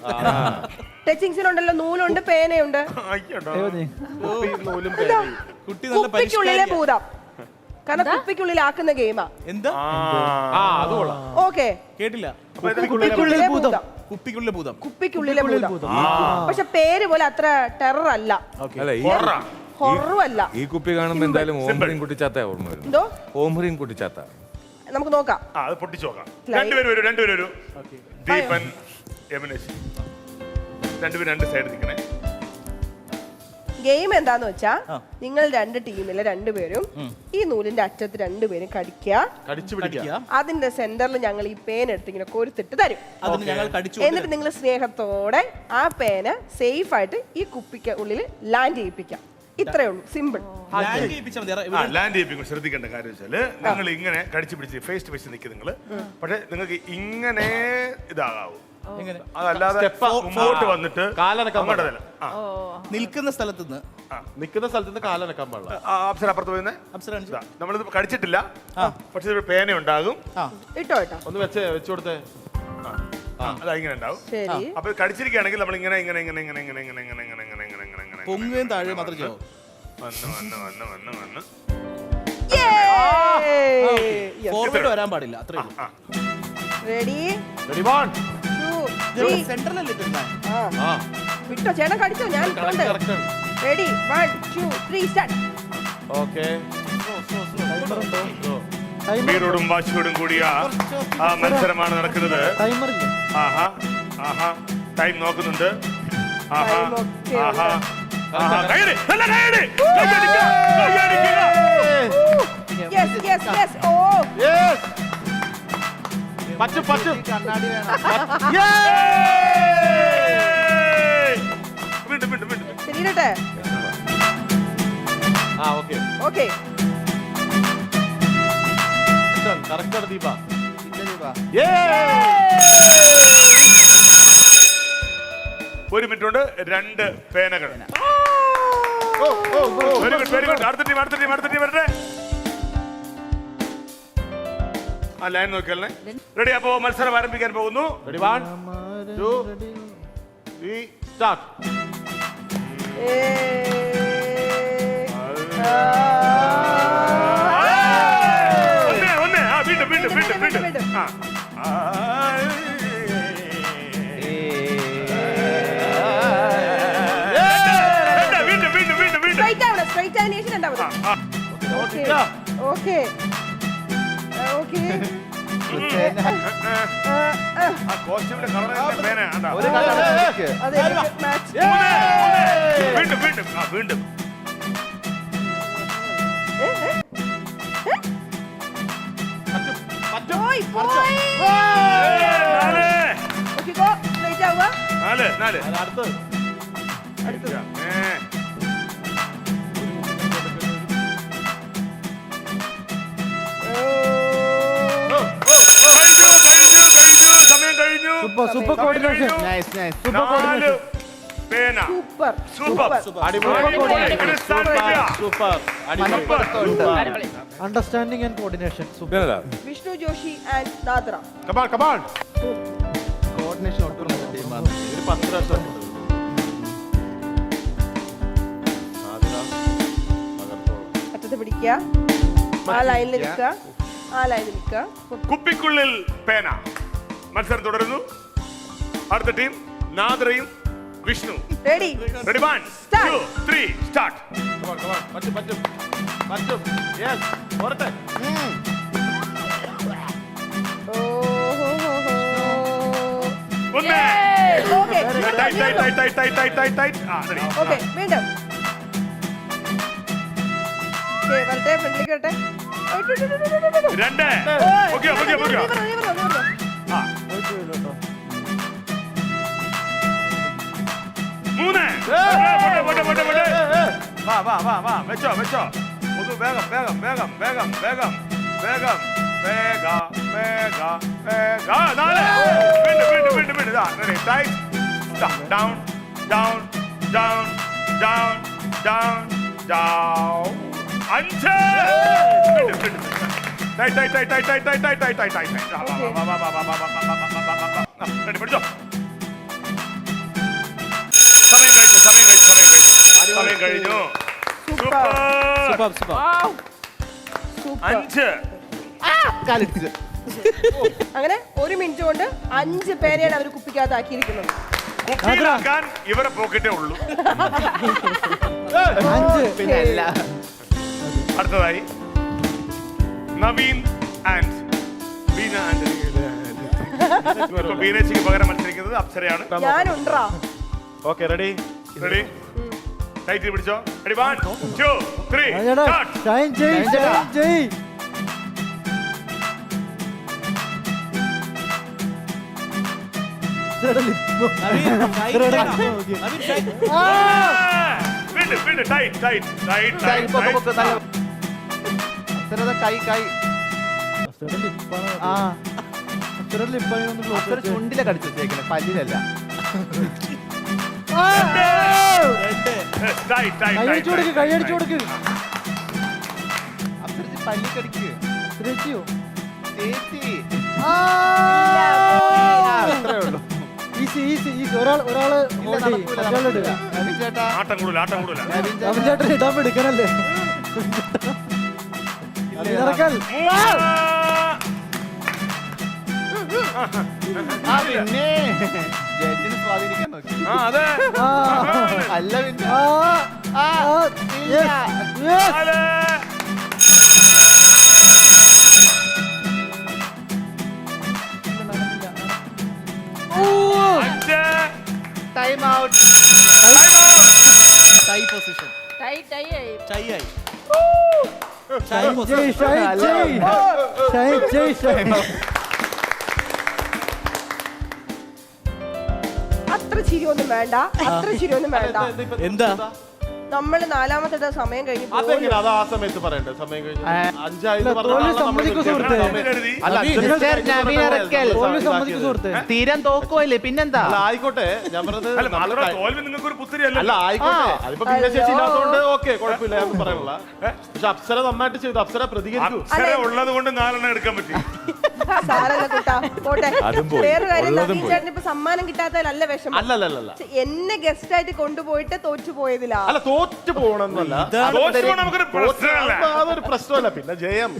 ടച്ചിങ്സിലുണ്ടല്ലോ, നൂലുണ്ട്, പേനയുണ്ട്. അയ്യോടാ. എന്താ? കുട്ടി നല്ല കുപ്പിക്കുള്ളിലെ പരിഷ്കാരിയാ. ഭൂതം. കാരണം കുപ്പിക്കുള്ളിലാക്കുന്ന ഗെയിമാ. എന്താ ഓക്കെ, കേട്ടില്ല. കുപ്പിക്കുള്ളിലെ ഭൂതം. കുപ്പിക്കുള്ളിലെ ഭൂതം. കുപ്പിക്കുള്ളിലെ ഭൂതം. പക്ഷെ പേര് പോലെ അത്ര ടെറർ അല്ല, അല്ല ഹൊററും അല്ല. ഈ കുപ്പി കാണുമ്പോ എന്തായാലും ഓംഹ്രീൻ കുട്ടിച്ചാത്ത ഓർമ്മ വരും. എന്തോ ഓംഹ്രീൻ കുട്ടിച്ചാത്ത. നമുക്ക് നോക്കാം. അത് പൊട്ടിച്ചു നോക്കാം. രണ്ടുപേരും വരൂ. ദീപൻ യമുനേഷ് രണ്ടുപേരും രണ്ട് സൈഡ് നിൽക്കണേ. ഗെയിം എന്താന്ന് വെച്ചാ, നിങ്ങൾ രണ്ട് ടീമിലെ രണ്ടുപേരും ഈ നൂലിന്റെ അറ്റത്ത് രണ്ടുപേരും കടിക്കുക. അതിന്റെ സെന്ററിൽ ഞങ്ങൾ ഈ പേന എടുത്ത് ഇങ്ങനെ കോരിത്തിട്ട് തരും. അതിന് ഞങ്ങൾ കടിച്ചു. എന്നിട്ട് നിങ്ങൾ സ്നേഹത്തോടെ ആ പേന സേഫ് ആയിട്ട് ഈ കുപ്പിക്ക് ഉള്ളിൽ ലാൻഡ് ചെയ്യിപ്പിക്കാം. ഇത്രേ ഉള്ളൂ, സിമ്പിൾ. ലാൻഡ് ചെയ്യിപ്പിക്കും. ശ്രദ്ധിക്കേണ്ട കാര്യം വെച്ചാല് നിങ്ങൾ ഇങ്ങനെ കടിച്ചു പിടിച്ച് ഫേസ് ടു ഫേസ് നിൽക്കും നിങ്ങൾ. പക്ഷെ നിങ്ങൾക്ക് ഇങ്ങനെ ഇതാകാവൂ. അതല്ലാതെ മുമ്പോട്ട് വന്നിട്ട് നിൽക്കുന്ന സ്ഥലത്ത് നിന്ന് കാലനക്കാൻ പാടില്ല. അപ്സര അപ്പുറത്ത് പോയി നമ്മളിത് കടിച്ചിട്ടില്ല, പക്ഷെ ഇത് പേന ഉണ്ടാകും. ഇട്ടോ ഒന്ന് വെച്ച് കൊടുത്തേ. അതാ ഇങ്ങനെ ഉണ്ടാവും. ശരി. അപ്പൊ കടിച്ചിരിക്കുകയാണെങ്കിൽ നമ്മൾ ഇങ്ങനെ ഇങ്ങനെ ഇങ്ങനെ ഇങ്ങനെ ഇങ്ങനെ ഇങ്ങനെ ഇങ്ങനെ ഇങ്ങനെ ഇങ്ങനെ ഇങ്ങനെ ഇങ്ങനെ ഇങ്ങനെ പൊങ്ങുകയും താഴെ മാത്രം ചെയ്യും. വന്ന് ഫോർവേഡ് വരാൻ പാടില്ല. അത്രേ റെഡി സെന്ററിലല്ലേ വിട്ടോ, ചേട്ടൻ കടിച്ചോ, ഞാൻ റെഡി 1 2 3 സ്റ്റാർട്ട്. വീരോടും വാശിയോടും കൂടിയ ആ മത്സരമാണ് നടക്കുന്നത്. ടൈം നോക്കുന്നുണ്ട്. ശരിയട്ടെ. ഓക്കെ, ദീപ. ഒരു മിനിറ്റ് കൊണ്ട് 2 പേനകൾ. Very good. അടുത്ത ടീം വരട്ടെ. ആ ലൈൻ നോക്കിയാലേ. റെഡി? അപ്പോ മത്സരം ആരംഭിക്കാൻ പോകുന്നു. 1 2 3 സ്റ്റാർട്ട്. വീണ്ടും. സ്ട്രൈറ്റ് ആയതിനു ശേഷം രണ്ടാമത്. ഓക്കെ. കോസ്റ്റ്യൂമിന്റെ കളർ പേന. അതെ, മാച്ച്. വീണ്ടും. പോയി. Okay, go. സ്ട്രൈറ്റ് ആവുക. 4 അടുത്ത്. സമയം കഴിഞ്ഞു. Super coordination. പേന. Super. Understanding and coordination. Vishnu Joshi and Nadra. Coordination ഒട്ടും ടീമാണ്. അറ്റത്ത് പിടിക്കുക. ആ ലൈനിൽ നിൽക്കുക. കുപ്പിക്കുള്ളിൽ പേന. മത്സരം തുടരുന്നു. അടുത്ത ടീം നാദ്രയും Vishnu. Ready 1 2 3 start. Okay. Okay വീണ്ടും വരട്ടെ ഫ്രണ്ടിലേക്ക് വരട്ടെ 2 ഓക്കെ ആ 3 വാ വെച്ചോ ഒന്ന് വേഗം വേഗം 4 വീണ്ടും ടൈറ്റ് down 5 പിടിച്ചോ സമയം കഴിഞ്ഞു സൂപ്പർ സൂപ്പർ 5 കാലിടിച്ച് അങ്ങനെ 1 മിനിറ്റ് കൊണ്ട് 5 പേരെയാണ് അവർ കുപ്പിക്കകത്താക്കിയിരിക്കുന്നത്. കുപ്പിയിലാക്കാൻ ഇവരെ പോക്കറ്റേ ഉള്ളൂ. പിന്നെ അല്ല. അടുത്തതായി നവീൻ ആൻഡ് ബീന ബീനേച്ചിക്ക് പകരം മത്സരിക്കുന്നത് അപ്സരയാണ്. ഞാനുണ്ടാ ഓക്കെ റെഡി ടൈറ്റിൽ പിടിച്ചോ. Ready 1 2 3 start. ഷൈൻ ചെയ് വീണ്ടും ടൈറ്റ് കൈ ചുണ്ടിലെ കടിച്ചു വെച്ചേക്കണേ, പല്ലിലല്ല. കൈയടിച്ചു കൊടുക്ക് അപ്പുറത്ത് പല്ലി കടിക്ക്. ചേച്ചിയോ ചേച്ചി അത്രേ ഉള്ളൂ. ഈസി ഒരാള് ചേട്ടാ ആട്ടം കൂടുതൽ ചേട്ടൻ ഇടാൻ എടുക്കണല്ലേ ഇറക്കൽ പിന്നെ ജഡ്ജിനെ സ്വാധീനിക്കാൻ നോക്കി. അതെ അല്ല പിന്നെ time out. Tie position tie ആയി അത്ര ചിരിയൊന്നും വേണ്ട. എന്താ നമ്മൾ 4-ാമത്തെ സമയം കഴിഞ്ഞു അതെങ്ങനെ അത് ആ സമയത്ത് പറയണ്ടേ? സമയം കഴിഞ്ഞു 5 തീരം തോക്കുമല്ലേ പിന്നെന്താ? ആയിക്കോട്ടെ ഞാൻ പറഞ്ഞത് തോൽവി നിങ്ങൾക്ക് ഒരു പുത്തിരിയല്ല. അല്ല ആയിക്കോട്ടെ അതിപ്പോ പിന്നെ ചേച്ചി ഇല്ലാത്തതുകൊണ്ട് ഓക്കെ കുഴപ്പമില്ല എന്ന് പറയാനുള്ള. പക്ഷെ അപ്സര നന്നായിട്ട് ചെയ്തു. അപ്സര പ്രതികരിച്ചു. അപ്സര ഉള്ളത് കൊണ്ട് 4 എടുക്കാൻ പറ്റി. സാരല്ല കുട്ടാ, പോട്ടെ. അതും പോയി. വേറെ കാര്യം, ഉള്ളതും നവീൻ ചേട്ടന് ഇപ്പൊ സമ്മാനം കിട്ടാത്തതിലല്ല വിഷമം. അല്ലല്ല എന്നെ ഗസ്റ്റ് ആയിട്ട് കൊണ്ടുപോയിട്ട് തോറ്റു പോയതിലാ. അല്ല തോറ്റു പോകണമെന്നല്ല, നമുക്കൊരു പ്രശ്നമല്ല. അതൊരു പ്രശ്നമല്ല. പിന്നെ ജയം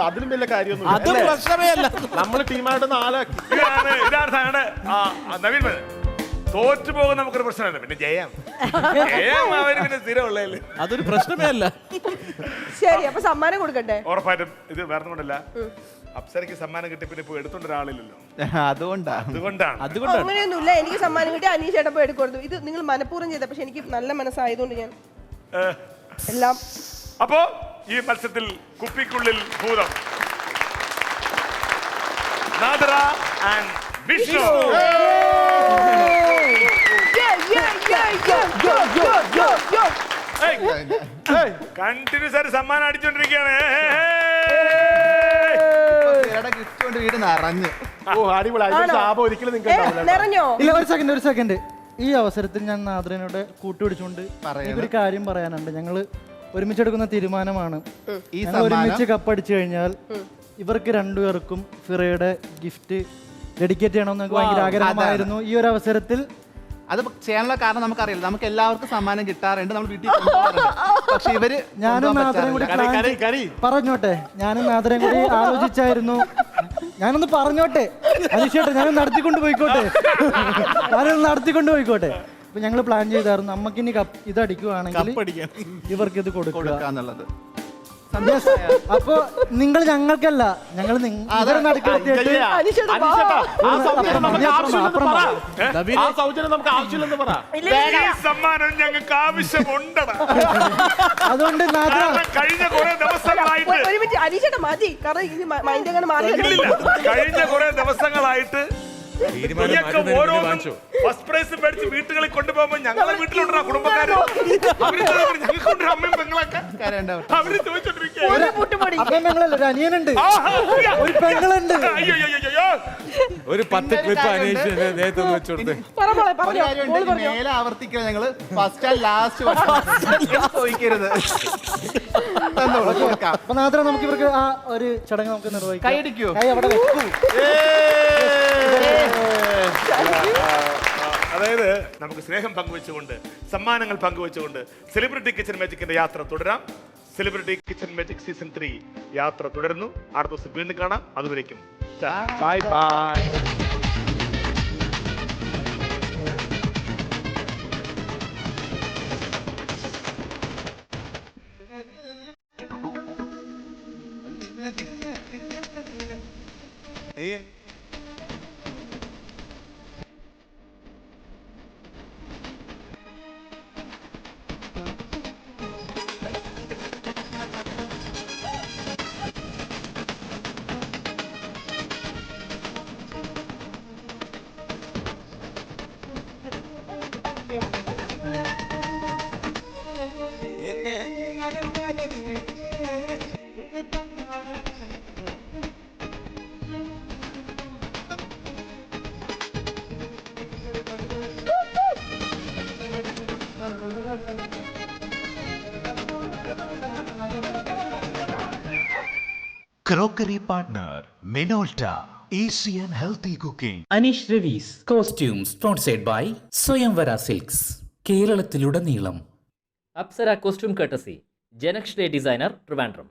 അതിലും വലിയ കാര്യമൊന്നും അത് പ്രശ്നമേ അല്ല. നമ്മള് ടീമായിട്ട് 4 ആക്കി. ഇതാണ് നവീൻ തോറ്റു പോകുന്ന നമുക്കൊരു പ്രശ്നമല്ല. പിന്നെ ജയം അവര് പിന്നെ സ്ഥിരമുള്ളതല്ലേ. അതൊരു പ്രശ്നമേ അല്ല. ശരി, അപ്പൊ സമ്മാനം കൊടുക്കട്ടെ. ഉറപ്പായിട്ടും ഇത് വേറെ കൊണ്ടല്ല, അപ്സരയ്ക്ക് സമ്മാനം കിട്ടി പിന്നെ ഇപ്പൊ എടുത്തോണ്ട് ഒരാളില്ലല്ലോ. അതുകൊണ്ടാണ് അങ്ങനെയൊന്നുമില്ല. എനിക്ക് സമ്മാനം കിട്ടി, അനീഷ് ചേട്ടൻ പോയി എടുക്കുന്നു. ഇത് നിങ്ങൾ മനഃപൂർവ്വം ചെയ്ത, പക്ഷെ എനിക്ക് നല്ല മനസ്സായതുകൊണ്ട് ഞാൻ എല്ലാം. അപ്പോ ഈ മത്സരത്തിൽ കുപ്പിക്കുള്ളിൽ ഭൂതം നാദറ ആൻഡ് വിഷ്ണു കണ്ടിന്യൂസ് ആയിട്ട് സമ്മാനം അടിച്ചോണ്ടിരിക്കുകയാണ്. ഗിഫ്റ്റ് കൊണ്ട് വീട് നിറഞ്ഞു. ഒരിക്കലും നിങ്ങൾക്ക് നിറഞ്ഞോ? ഇല്ല, ഒരു സെക്കൻഡ്. ഈ അവസരത്തിൽ ഞാൻ നാദ്രനോട് കൂട്ടുപിടിച്ചുകൊണ്ട് ഒരു കാര്യം പറയാനുണ്ട്. ഞങ്ങള് ഒരുമിച്ചെടുക്കുന്ന തീരുമാനമാണ്. ഞങ്ങൾ ഒരുമിച്ച് കപ്പടിച്ചു കഴിഞ്ഞാൽ ഇവർക്ക് രണ്ടുപേർക്കും ഫിറയുടെ ഗിഫ്റ്റ് ഡെഡിക്കേറ്റ് ചെയ്യണമെന്ന് നമുക്ക് ഭയങ്കര ആഗ്രഹമായിരുന്നു. ഈ ഒരു അവസരത്തിൽ അത് ചെയ്യാനുള്ള കാരണം നമുക്കറിയില്ല. നമുക്ക് എല്ലാവർക്കും സമ്മാനം കിട്ടാറുണ്ട്, നമ്മൾ വീട്ടിൽ പക്ഷെ ഇവര് ഞാനും നാദരയും കൂടി പറഞ്ഞോട്ടെ. ഞാനും നാദരയും കൂടി ആലോചിച്ചായിരുന്നു. ഞാനൊന്ന് പറഞ്ഞോട്ടെ അനീഷേട്ടെ, ഞാനൊന്ന് നടത്തിക്കൊണ്ട് പോയിക്കോട്ടെ. അപ്പൊ ഞങ്ങൾ പ്ലാൻ ചെയ്തായിരുന്നു നമുക്കിനി ഇത് അടിക്കുവാണെങ്കിൽ ഇവർക്ക് ഇത് കൊടുക്കുക എന്നുള്ളത്. അപ്പൊ നിങ്ങൾ ഞങ്ങൾക്കല്ല, ഞങ്ങൾ ഇവരെ നടുക്ക് നിർത്തിയിട്ട് അനീഷേട്ടാ, വാ. ആ സൗജന്യം നമുക്ക് ആവശ്യമില്ലെന്ന് പറ. ആ സൗജന്യം നമുക്ക് ആവശ്യമില്ലെന്ന് പറ. ഈ സമ്മാനം ഞങ്ങൾക്ക് ആവശ്യമുണ്ടടാ. അതുകൊണ്ട് നാദ്ര കാരണം കഴിഞ്ഞ കുറെ ദിവസങ്ങളായിട്ട് ഒരു മിനിറ്റ് അനീഷേട്ടാ മതി, കാരണം ഇത് മൈൻഡ് അങ്ങനെ മാറി ഇല്ലില്ല. കഴിഞ്ഞ കുറെ ദിവസങ്ങളായിട്ട് തീരുമാനം ഇതൊക്കെ മാറ്റുന്നതിന് ഓരോന്നും വാങ്ങിച്ചു. ഫസ്റ്റ് പ്രൈസ് മേടിച്ച് വീട്ടുകളിൽ കൊണ്ടുപോകുമ്പോ ഞങ്ങളെ വീട്ടിലുണ്ടാ കുടുംബക്കാര് ഞങ്ങൾക്ക് അമ്മയും പെങ്ങളൊക്കെ അവര് ചോദിച്ചോണ്ടിരിക്കുക. അമ്മയങ്ങളല്ല, ഒരു അനിയനുണ്ട്, ഒരു പെങ്ങളുണ്ട്. ഒരു 10 ക്ലിപ്പ് അന്വേഷിച്ച് നേരത്തെ ഒന്ന് വെച്ചു കൊടുത്തേ. പറഞ്ഞോ മേലെ ആവർത്തിക്കുക, ഞങ്ങള് ഫസ്റ്റ് ആൻഡ് ലാസ്റ്റ് ചോദിക്കരുത്. തന്നോളൂ, കൊടുക്കാം. അപ്പൊ നാദ്ര നമുക്ക് ഇവർക്ക് ആ ഒരു ചടങ്ങ് നമുക്ക് നിർവഹിക്കാം. കൈയടിക്കോ? കൈ അവിടെ വെക്കൂ. അതായത് നമുക്ക് സ്നേഹം പങ്കുവെച്ചുകൊണ്ട് സമ്മാനങ്ങൾ പങ്കുവെച്ചുകൊണ്ട് സെലിബ്രിറ്റി കിച്ചൺ മാജിക്കിന്റെ യാത്ര തുടരാം. സെലിബ്രിറ്റി കിച്ചൺ മാജിക് സീസൺ 3 യാത്ര തുടരുന്നു. അടുത്ത ദിവസം വീണ്ടും കാണാം. അതുവരേക്കും bye bye. Crockery partner Minolta, easy and healthy cooking. Aneesh Ravees costumes sponsored by Swayamvara silks കേരളത്തിലുടനീളം. Apsara costume courtesy Janak designer Trivandrum.